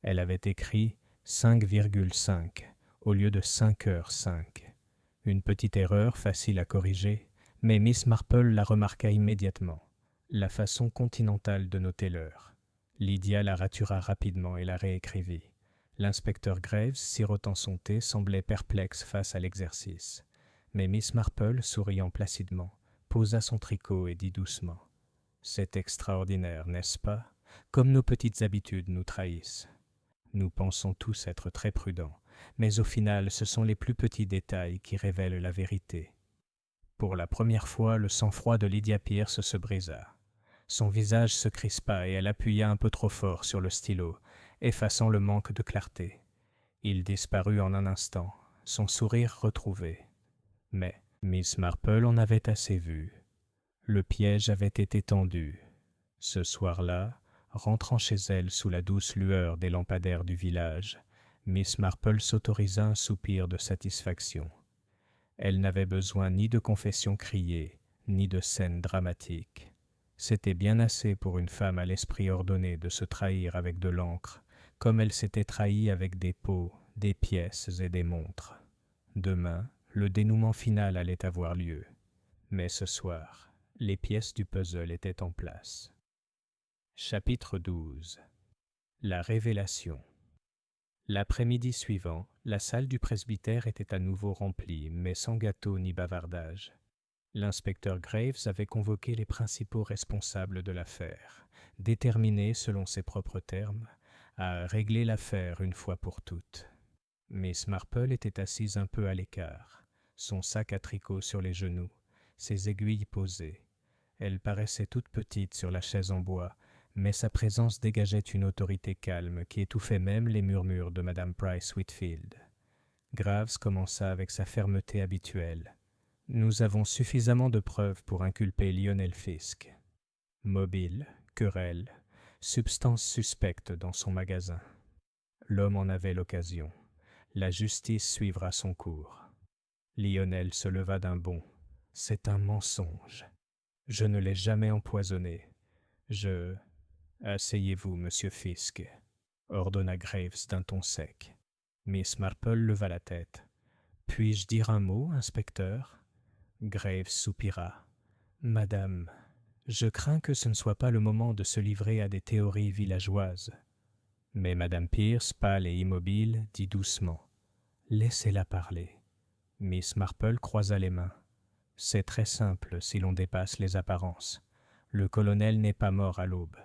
Elle avait écrit 5,5 au lieu de 5h05. Une petite erreur facile à corriger, mais Miss Marple la remarqua immédiatement. La façon continentale de noter l'heure. Lydia la ratura rapidement et la réécrivit. L'inspecteur Graves, sirotant son thé, semblait perplexe face à l'exercice. Mais Miss Marple, souriant placidement, posa son tricot et dit doucement « C'est extraordinaire, n'est-ce pas? Comme nos petites habitudes nous trahissent. Nous pensons tous être très prudents, mais au final, ce sont les plus petits détails qui révèlent la vérité. » Pour la première fois, le sang-froid de Lydia Pierce se brisa. Son visage se crispa et elle appuya un peu trop fort sur le stylo, effaçant le manque de clarté. Il disparut en un instant, son sourire retrouvé. Mais Miss Marple en avait assez vu. Le piège avait été tendu. Ce soir-là, rentrant chez elle sous la douce lueur des lampadaires du village, Miss Marple s'autorisa un soupir de satisfaction. Elle n'avait besoin ni de confessions criées, ni de scènes dramatiques. C'était bien assez pour une femme à l'esprit ordonné de se trahir avec de l'encre, comme elle s'était trahie avec des pots, des pièces et des montres. Demain, le dénouement final allait avoir lieu. Mais ce soir, les pièces du puzzle étaient en place. Chapitre 12. La révélation. L'après-midi suivant, la salle du presbytère était à nouveau remplie, mais sans gâteau ni bavardage. L'inspecteur Graves avait convoqué les principaux responsables de l'affaire, déterminés, selon ses propres termes, à régler l'affaire une fois pour toutes. Miss Marple était assise un peu à l'écart, son sac à tricot sur les genoux, ses aiguilles posées. Elle paraissait toute petite sur la chaise en bois, mais sa présence dégageait une autorité calme qui étouffait même les murmures de Madame Price Whitfield. Graves commença avec sa fermeté habituelle. « Nous avons suffisamment de preuves pour inculper Lionel Fisk. Mobile, querelle, substance suspecte dans son magasin. L'homme en avait l'occasion. La justice suivra son cours. » Lionel se leva d'un bond. « C'est un mensonge. Je ne l'ai jamais empoisonné. Je... » « Asseyez-vous, monsieur Fisk, » ordonna Graves d'un ton sec. Miss Marple leva la tête. « Puis-je dire un mot, inspecteur ?» Graves soupira. « Madame, je crains que ce ne soit pas le moment de se livrer à des théories villageoises. » Mais Madame Pierce, pâle et immobile, dit doucement. « Laissez-la parler. » Miss Marple croisa les mains. « C'est très simple si l'on dépasse les apparences. Le colonel n'est pas mort à l'aube.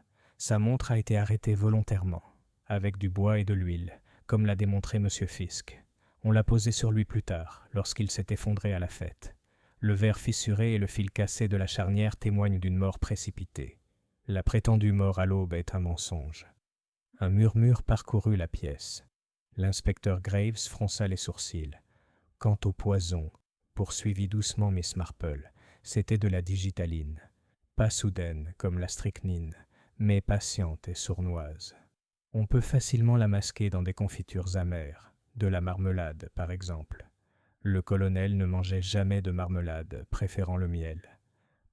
Sa montre a été arrêtée volontairement, avec du bois et de l'huile, comme l'a démontré M. Fisk. On l'a posée sur lui plus tard, lorsqu'il s'est effondré à la fête. Le verre fissuré et le fil cassé de la charnière témoignent d'une mort précipitée. La prétendue mort à l'aube est un mensonge. » Un murmure parcourut la pièce. L'inspecteur Graves fronça les sourcils. « Quant au poison, » poursuivit doucement Miss Marple, « c'était de la digitaline. Pas soudaine, comme la strychnine, mais patiente et sournoise. On peut facilement la masquer dans des confitures amères, de la marmelade par exemple. Le colonel ne mangeait jamais de marmelade, préférant le miel.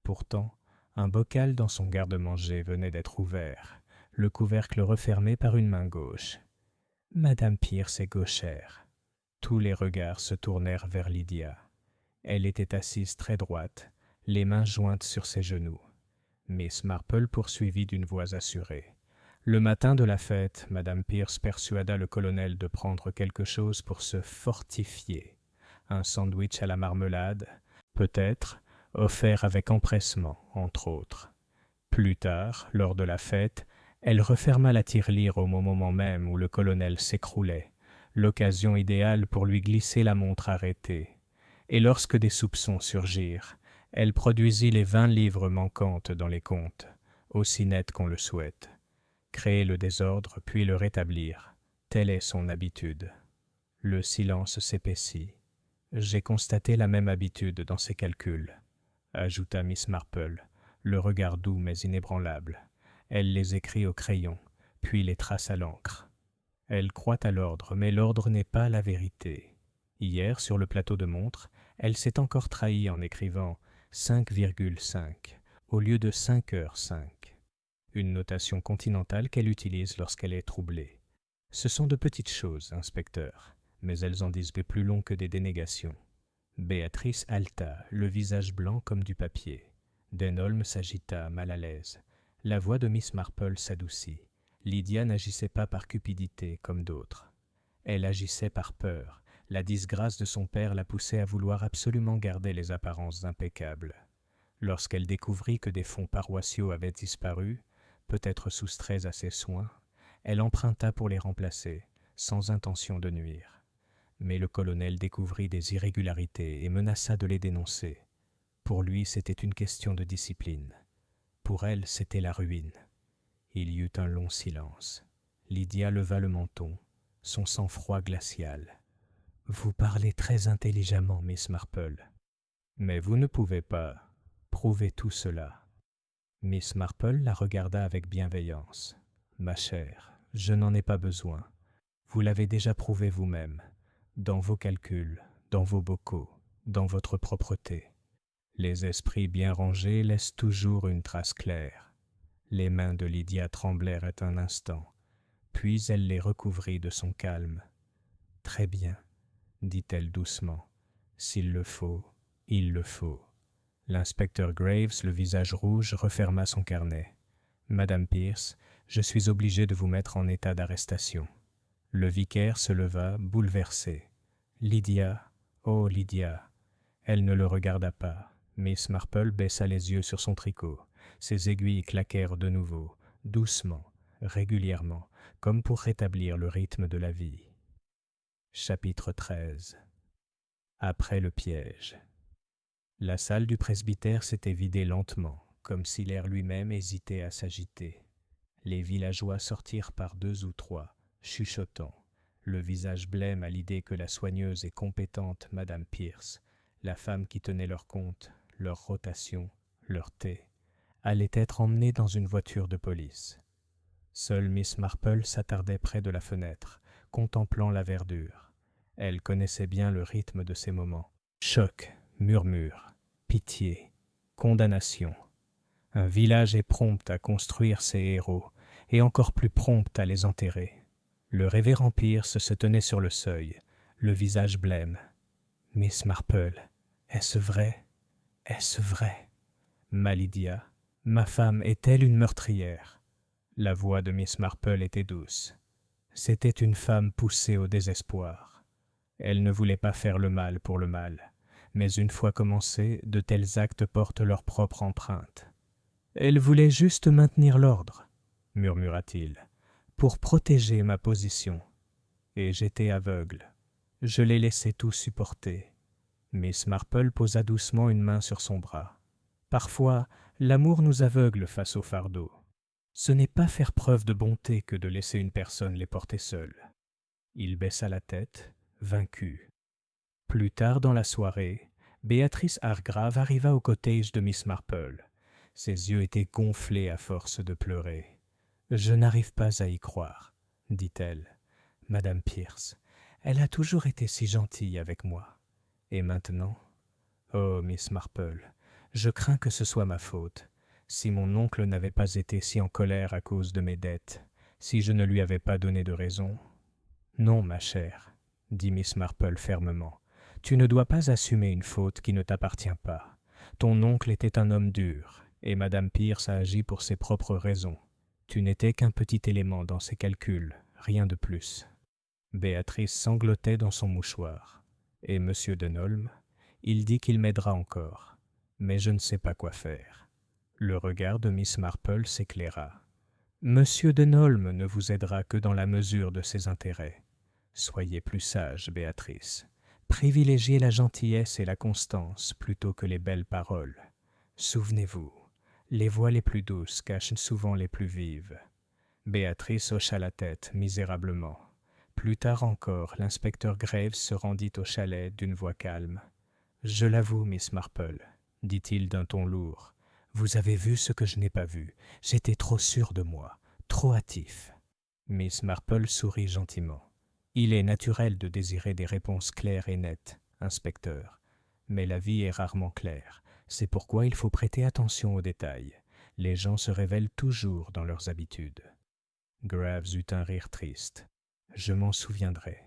Pourtant, un bocal dans son garde-manger venait d'être ouvert, le couvercle refermé par une main gauche. Madame Pierce est gauchère. Tous les regards se tournèrent vers Lydia. Elle était assise très droite, les mains jointes sur ses genoux. Miss Marple poursuivit d'une voix assurée. Le matin de la fête, Madame Pierce persuada le colonel de prendre quelque chose pour se fortifier. Un sandwich à la marmelade, peut-être, offert avec empressement, entre autres. Plus tard, lors de la fête, elle referma la tirelire au moment même où le colonel s'écroulait, l'occasion idéale pour lui glisser la montre arrêtée. Et lorsque des soupçons surgirent, elle produisit les 20 livres manquantes dans les comptes, aussi nettes qu'on le souhaite. Créer le désordre, puis le rétablir, telle est son habitude. Le silence s'épaissit. J'ai constaté la même habitude dans ses calculs, ajouta Miss Marple, le regard doux mais inébranlable. Elle les écrit au crayon, puis les trace à l'encre. Elle croit à l'ordre, mais l'ordre n'est pas la vérité. Hier, sur le plateau de montre, elle s'est encore trahie en écrivant 5,5 au lieu de 5h05, une notation continentale qu'elle utilise lorsqu'elle est troublée. Ce sont de petites choses, inspecteur, mais elles en disent plus long que des dénégations. Béatrice haleta, le visage blanc comme du papier. Denholm s'agita, mal à l'aise. La voix de Miss Marple s'adoucit. Lydia n'agissait pas par cupidité comme d'autres. Elle agissait par peur. La disgrâce de son père la poussait à vouloir absolument garder les apparences impeccables. Lorsqu'elle découvrit que des fonds paroissiaux avaient disparu, peut-être soustraits à ses soins, elle emprunta pour les remplacer, sans intention de nuire. Mais le colonel découvrit des irrégularités et menaça de les dénoncer. Pour lui, c'était une question de discipline. Pour elle, c'était la ruine. Il y eut un long silence. Lydia leva le menton, son sang-froid glacial. « Vous parlez très intelligemment, Miss Marple. Mais vous ne pouvez pas prouver tout cela. » Miss Marple la regarda avec bienveillance. « Ma chère, je n'en ai pas besoin. Vous l'avez déjà prouvé vous-même, dans vos calculs, dans vos bocaux, dans votre propreté. Les esprits bien rangés laissent toujours une trace claire. » Les mains de Lydia tremblèrent un instant. puis elle les recouvrit de son calme. « Très bien, dit-elle doucement. S'il le faut, il le faut. » L'inspecteur Graves, le visage rouge, referma son carnet. « Madame Pierce, je suis obligé de vous mettre en état d'arrestation. » Le vicaire se leva, bouleversé. « Lydia, oh Lydia !» Elle ne le regarda pas. Miss Marple baissa les yeux sur son tricot. Ses aiguilles claquèrent de nouveau, doucement, régulièrement, comme pour rétablir le rythme de la vie. Chapitre 13. Après le piège. La salle du presbytère s'était vidée lentement, comme si l'air lui-même hésitait à s'agiter. Les villageois sortirent par 2 ou 3, chuchotant, le visage blême à l'idée que la soigneuse et compétente Madame Pierce, la femme qui tenait leur compte, leur rotation, leur thé, allait être emmenée dans une voiture de police. Seule Miss Marple s'attardait près de la fenêtre, contemplant la verdure. Elle connaissait bien le rythme de ces moments. Choc, murmure, pitié, condamnation. Un village est prompt à construire ses héros, et encore plus prompt à les enterrer. Le révérend Pierce se tenait sur le seuil, le visage blême. « Miss Marple, est-ce vrai? Est-ce vrai? » « Ma Lydia, ma femme est-elle une meurtrière ?» La voix de Miss Marple était douce. C'était une femme poussée au désespoir. Elle ne voulait pas faire le mal pour le mal, mais une fois commencés, de tels actes portent leur propre empreinte. « Elle voulait juste maintenir l'ordre, » murmura-t-il, « pour protéger ma position. Et j'étais aveugle. Je l'ai laissé tout supporter. » Miss Marple posa doucement une main sur son bras. Parfois, l'amour nous aveugle face au fardeau. Ce n'est pas faire preuve de bonté que de laisser une personne les porter seule. Il baissa la tête, vaincu. Plus tard dans la soirée, Béatrice Hargrave arriva au cottage de Miss Marple. Ses yeux étaient gonflés à force de pleurer. « Je n'arrive pas à y croire, » dit-elle. « Madame Pierce, elle a toujours été si gentille avec moi. Et maintenant? Oh, Miss Marple, je crains que ce soit ma faute. Si mon oncle n'avait pas été si en colère à cause de mes dettes, si je ne lui avais pas donné de raison. »« Non, ma chère, » dit Miss Marple fermement, « tu ne dois pas assumer une faute qui ne t'appartient pas. Ton oncle était un homme dur, et Madame Pierce a agi pour ses propres raisons. Tu n'étais qu'un petit élément dans ses calculs, rien de plus. » Béatrice sanglotait dans son mouchoir. « Et Monsieur Denolme, il dit qu'il m'aidera encore, mais je ne sais pas quoi faire. » Le regard de Miss Marple s'éclaira. « Monsieur Denolme ne vous aidera que dans la mesure de ses intérêts. Soyez plus sage, Béatrice. Privilégiez la gentillesse et la constance plutôt que les belles paroles. Souvenez-vous, les voix les plus douces cachent souvent les plus vives. » Béatrice hocha la tête misérablement. Plus tard encore, l'inspecteur Graves se rendit au chalet d'une voix calme. « Je l'avoue, Miss Marple, » dit-il d'un ton lourd. « Vous avez vu ce que je n'ai pas vu. J'étais trop sûr de moi, trop hâtif. » Miss Marple sourit gentiment. « Il est naturel de désirer des réponses claires et nettes, inspecteur. Mais la vie est rarement claire. C'est pourquoi il faut prêter attention aux détails. Les gens se révèlent toujours dans leurs habitudes. » Graves eut un rire triste. « Je m'en souviendrai. »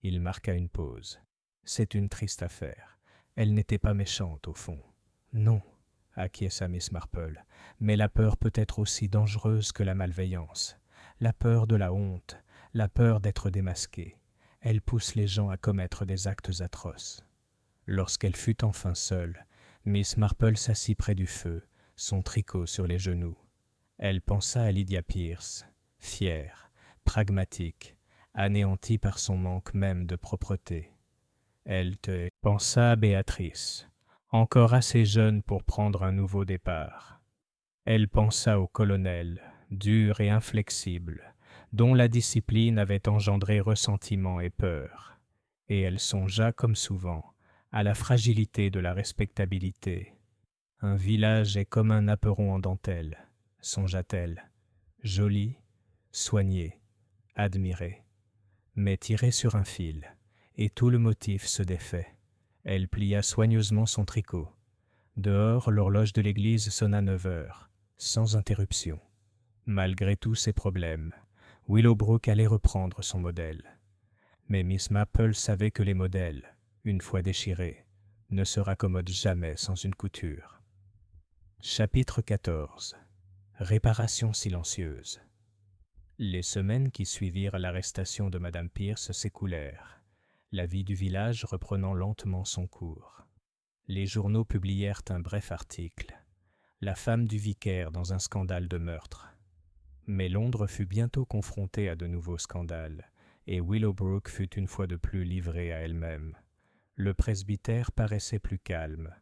Il marqua une pause. « C'est une triste affaire. Elle n'était pas méchante, au fond. »« Non, » acquiesça Miss Marple, « mais la peur peut être aussi dangereuse que la malveillance. La peur de la honte, la peur d'être démasquée. Elle pousse les gens à commettre des actes atroces. » Lorsqu'elle fut enfin seule, Miss Marple s'assit près du feu, son tricot sur les genoux. Elle pensa à Lydia Pierce, fière, pragmatique, anéantie par son manque même de propreté. Elle pensa à Béatrice, encore assez jeune pour prendre un nouveau départ. Elle pensa au colonel, dur et inflexible, dont la discipline avait engendré ressentiment et peur. Et elle songea, comme souvent, à la fragilité de la respectabilité. Un village est comme un apperon en dentelle, songea-t-elle, joli, soigné, admiré, mais tiré sur un fil, et tout le motif se défait. Elle plia soigneusement son tricot. Dehors, l'horloge de l'église sonna 9 heures, sans interruption. Malgré tous ses problèmes, Willowbrook allait reprendre son modèle. Mais Miss Marple savait que les modèles, une fois déchirés, ne se raccommodent jamais sans une couture. Chapitre 14. Réparation silencieuse. Les semaines qui suivirent l'arrestation de Madame Pierce s'écoulèrent, la vie du village reprenant lentement son cours. Les journaux publièrent un bref article. La femme du vicaire dans un scandale de meurtre. Mais Londres fut bientôt confrontée à de nouveaux scandales, et Willowbrook fut une fois de plus livrée à elle-même. Le presbytère paraissait plus calme.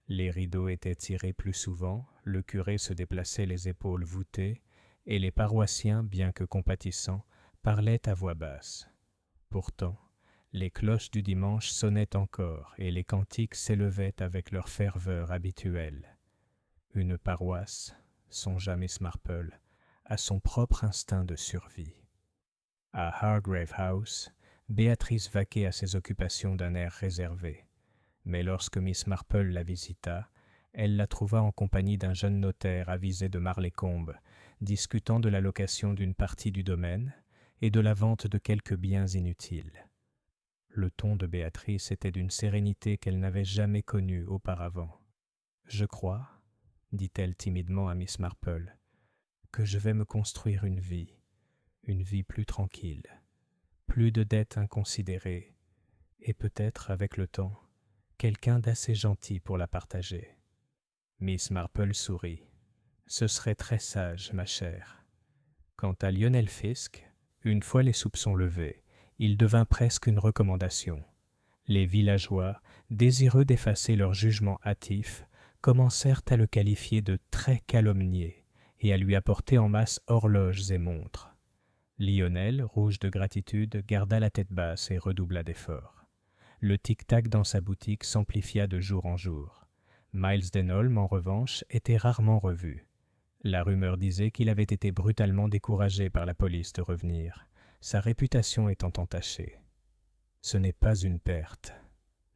Les rideaux étaient tirés plus souvent, le curé se déplaçait les épaules voûtées, et les paroissiens, bien que compatissants, parlaient à voix basse. Pourtant, les cloches du dimanche sonnaient encore, et les cantiques s'élevaient avec leur ferveur habituelle. Une paroisse, songea Miss Marple, a son propre instinct de survie. À Hargrave House, Béatrice vaquait à ses occupations d'un air réservé. Mais lorsque Miss Marple la visita, elle la trouva en compagnie d'un jeune notaire avisé de Marleycombe, discutant de la location d'une partie du domaine et de la vente de quelques biens inutiles. Le ton de Béatrice était d'une sérénité qu'elle n'avait jamais connue auparavant. « Je crois, dit-elle timidement à Miss Marple, que je vais me construire une vie plus tranquille, plus de dettes inconsidérées, et peut-être, avec le temps, quelqu'un d'assez gentil pour la partager. » Miss Marple sourit. « Ce serait très sage, ma chère. » Quant à Lionel Fisk, une fois les soupçons levés, il devint presque une recommandation. Les villageois, désireux d'effacer leur jugement hâtif, commencèrent à le qualifier de très calomnié et à lui apporter en masse horloges et montres. Lionel, rouge de gratitude, garda la tête basse et redoubla d'efforts. Le tic-tac dans sa boutique s'amplifia de jour en jour. Miles Denholm, en revanche, était rarement revu. La rumeur disait qu'il avait été brutalement découragé par la police de revenir, sa réputation étant entachée. « Ce n'est pas une perte »,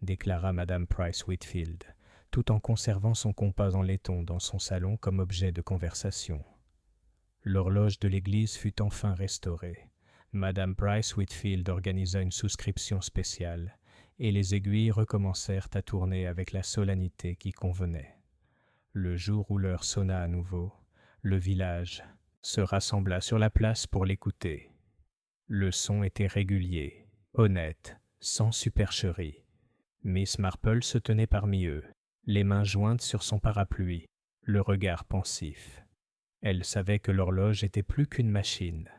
déclara Madame Price Whitfield, tout en conservant son compas en laiton dans son salon comme objet de conversation. L'horloge de l'église fut enfin restaurée. Madame Price Whitfield organisa une souscription spéciale, et les aiguilles recommencèrent à tourner avec la solennité qui convenait. Le jour où l'heure sonna à nouveau, le village se rassembla sur la place pour l'écouter. Le son était régulier, honnête, sans supercherie. Miss Marple se tenait parmi eux, les mains jointes sur son parapluie, le regard pensif. Elle savait que l'horloge était plus qu'une machine.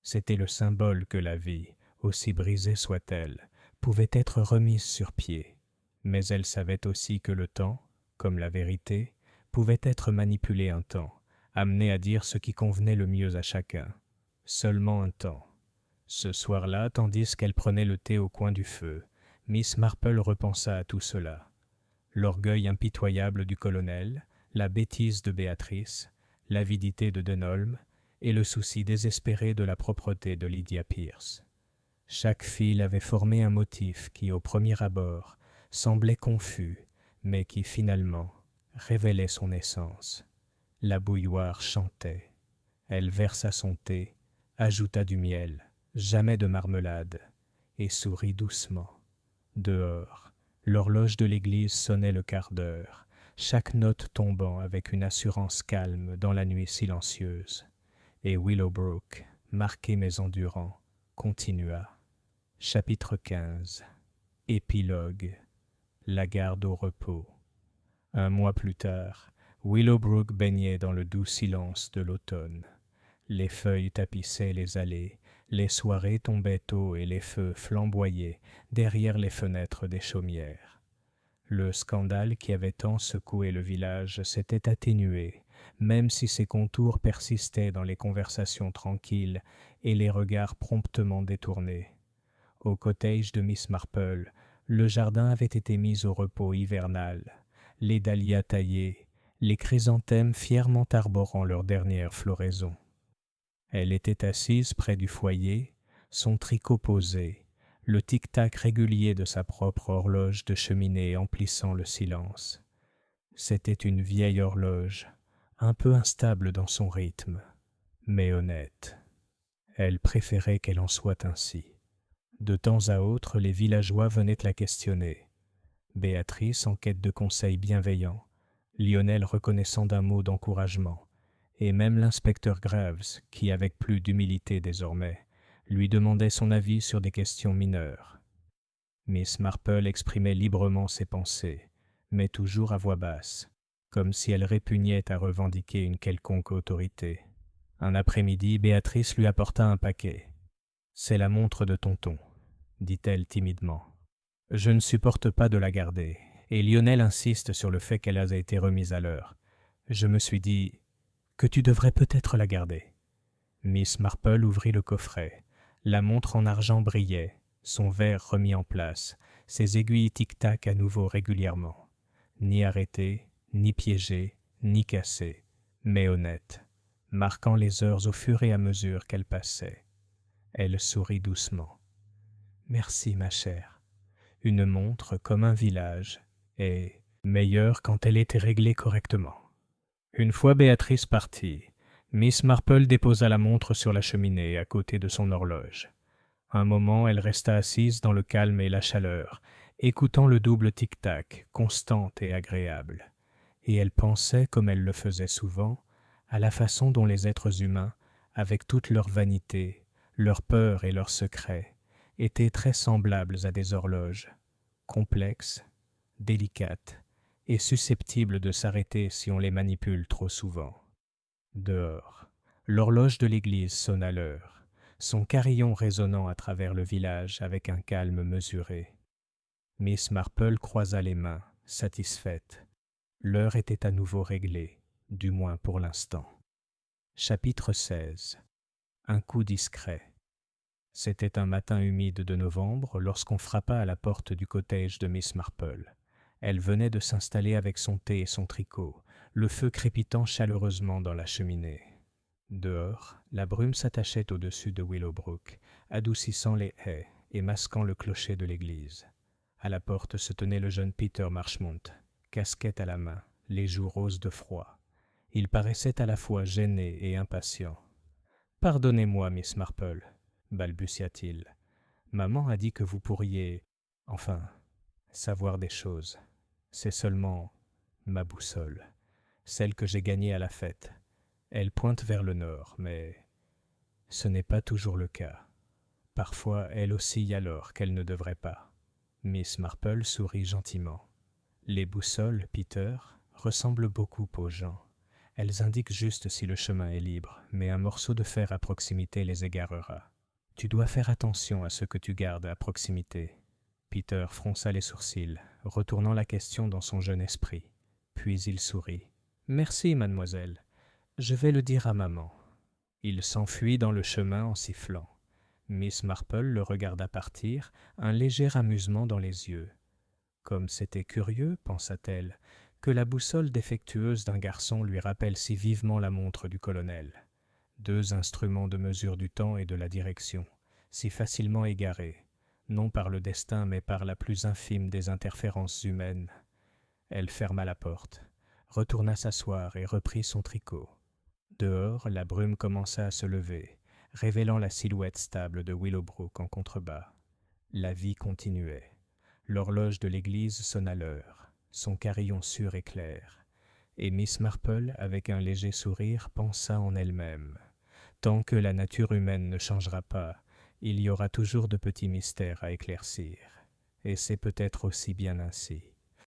C'était le symbole que la vie, aussi brisée soit-elle, pouvait être remise sur pied. Mais elle savait aussi que le temps, comme la vérité, pouvait être manipulé un temps, amené à dire ce qui convenait le mieux à chacun. Seulement un temps. Ce soir-là, tandis qu'elle prenait le thé au coin du feu, Miss Marple repensa à tout cela. L'orgueil impitoyable du colonel, la bêtise de Béatrice, l'avidité de Denholm et le souci désespéré de la propreté de Lydia Pierce. Chaque fil avait formé un motif qui, au premier abord, semblait confus, mais qui, finalement, révélait son essence. La bouilloire chantait. Elle versa son thé, ajouta du miel, jamais de marmelade, et sourit doucement. Dehors, l'horloge de l'église sonnait le quart d'heure, chaque note tombant avec une assurance calme dans la nuit silencieuse. Et Willowbrook, marqué mais endurant, continua. Chapitre 15. Épilogue. La garde au repos. Un mois plus tard, Willowbrook baignait dans le doux silence de l'automne. Les feuilles tapissaient les allées, les soirées tombaient tôt et les feux flamboyaient derrière les fenêtres des chaumières. Le scandale qui avait tant secoué le village s'était atténué, même si ses contours persistaient dans les conversations tranquilles et les regards promptement détournés. Au cottage de Miss Marple, le jardin avait été mis au repos hivernal, les dahlias taillés, les chrysanthèmes fièrement arborant leur dernière floraison. Elle était assise près du foyer, son tricot posé, le tic-tac régulier de sa propre horloge de cheminée emplissant le silence. C'était une vieille horloge, un peu instable dans son rythme, mais honnête. Elle préférait qu'elle en soit ainsi. De temps à autre, les villageois venaient la questionner. Béatrice en quête de conseils bienveillants, Lionel reconnaissant d'un mot d'encouragement, et même l'inspecteur Graves, qui, avec plus d'humilité désormais, lui demandait son avis sur des questions mineures. Miss Marple exprimait librement ses pensées, mais toujours à voix basse, comme si elle répugnait à revendiquer une quelconque autorité. Un après-midi, Béatrice lui apporta un paquet. « C'est la montre de tonton », dit-elle timidement. « Je ne supporte pas de la garder, et Lionel insiste sur le fait qu'elle a été remise à l'heure. Je me suis dit que tu devrais peut-être la garder. » Miss Marple ouvrit le coffret. La montre en argent brillait, son verre remis en place, ses aiguilles tic-tac à nouveau régulièrement. Ni arrêtée, ni piégée, ni cassée, mais honnête, marquant les heures au fur et à mesure qu'elle passait. Elle sourit doucement. « Merci, ma chère. Une montre comme un village, et meilleure quand elle était réglée correctement. » Une fois Béatrice partie, Miss Marple déposa la montre sur la cheminée à côté de son horloge. Un moment, elle resta assise dans le calme et la chaleur, écoutant le double tic-tac, constant et agréable. Et elle pensait, comme elle le faisait souvent, à la façon dont les êtres humains, avec toute leur vanité, leur peur et leurs secrets, étaient très semblables à des horloges, complexes, délicates et susceptibles de s'arrêter si on les manipule trop souvent. Dehors, l'horloge de l'église sonna l'heure, son carillon résonnant à travers le village avec un calme mesuré. Miss Marple croisa les mains, satisfaite. L'heure était à nouveau réglée, du moins pour l'instant. Chapitre 16. Un coup discret. C'était un matin humide de novembre lorsqu'on frappa à la porte du cottage de Miss Marple. Elle venait de s'installer avec son thé et son tricot, le feu crépitant chaleureusement dans la cheminée. Dehors, la brume s'attachait au-dessus de Willowbrook, adoucissant les haies et masquant le clocher de l'église. À la porte se tenait le jeune Peter Marchmont, casquette à la main, les joues roses de froid. Il paraissait à la fois gêné et impatient. « Pardonnez-moi, Miss Marple, » balbutia-t-il. « Maman a dit que vous pourriez, enfin, savoir des choses. C'est seulement ma boussole, celle que j'ai gagnée à la fête. Elle pointe vers le nord, mais ce n'est pas toujours le cas. Parfois, elle oscille alors qu'elle ne devrait pas. » Miss Marple sourit gentiment. « Les boussoles, Peter, ressemblent beaucoup aux gens. Elles indiquent juste si le chemin est libre, mais un morceau de fer à proximité les égarera. Tu dois faire attention à ce que tu gardes à proximité. » Peter fronça les sourcils, retournant la question dans son jeune esprit. Puis il sourit. « Merci, mademoiselle. Je vais le dire à maman. » Il s'enfuit dans le chemin en sifflant. Miss Marple le regarda partir, un léger amusement dans les yeux. Comme c'était curieux, pensa-t-elle, que la boussole défectueuse d'un garçon lui rappelle si vivement la montre du colonel. Deux instruments de mesure du temps et de la direction, si facilement égarés, non par le destin mais par la plus infime des interférences humaines. Elle ferma la porte, retourna s'asseoir et reprit son tricot. Dehors, la brume commença à se lever, révélant la silhouette stable de Willowbrook en contrebas. La vie continuait. L'horloge de l'église sonna l'heure, son carillon sûr et clair, et Miss Marple, avec un léger sourire, pensa en elle-même. Tant que la nature humaine ne changera pas, il y aura toujours de petits mystères à éclaircir, et c'est peut-être aussi bien ainsi.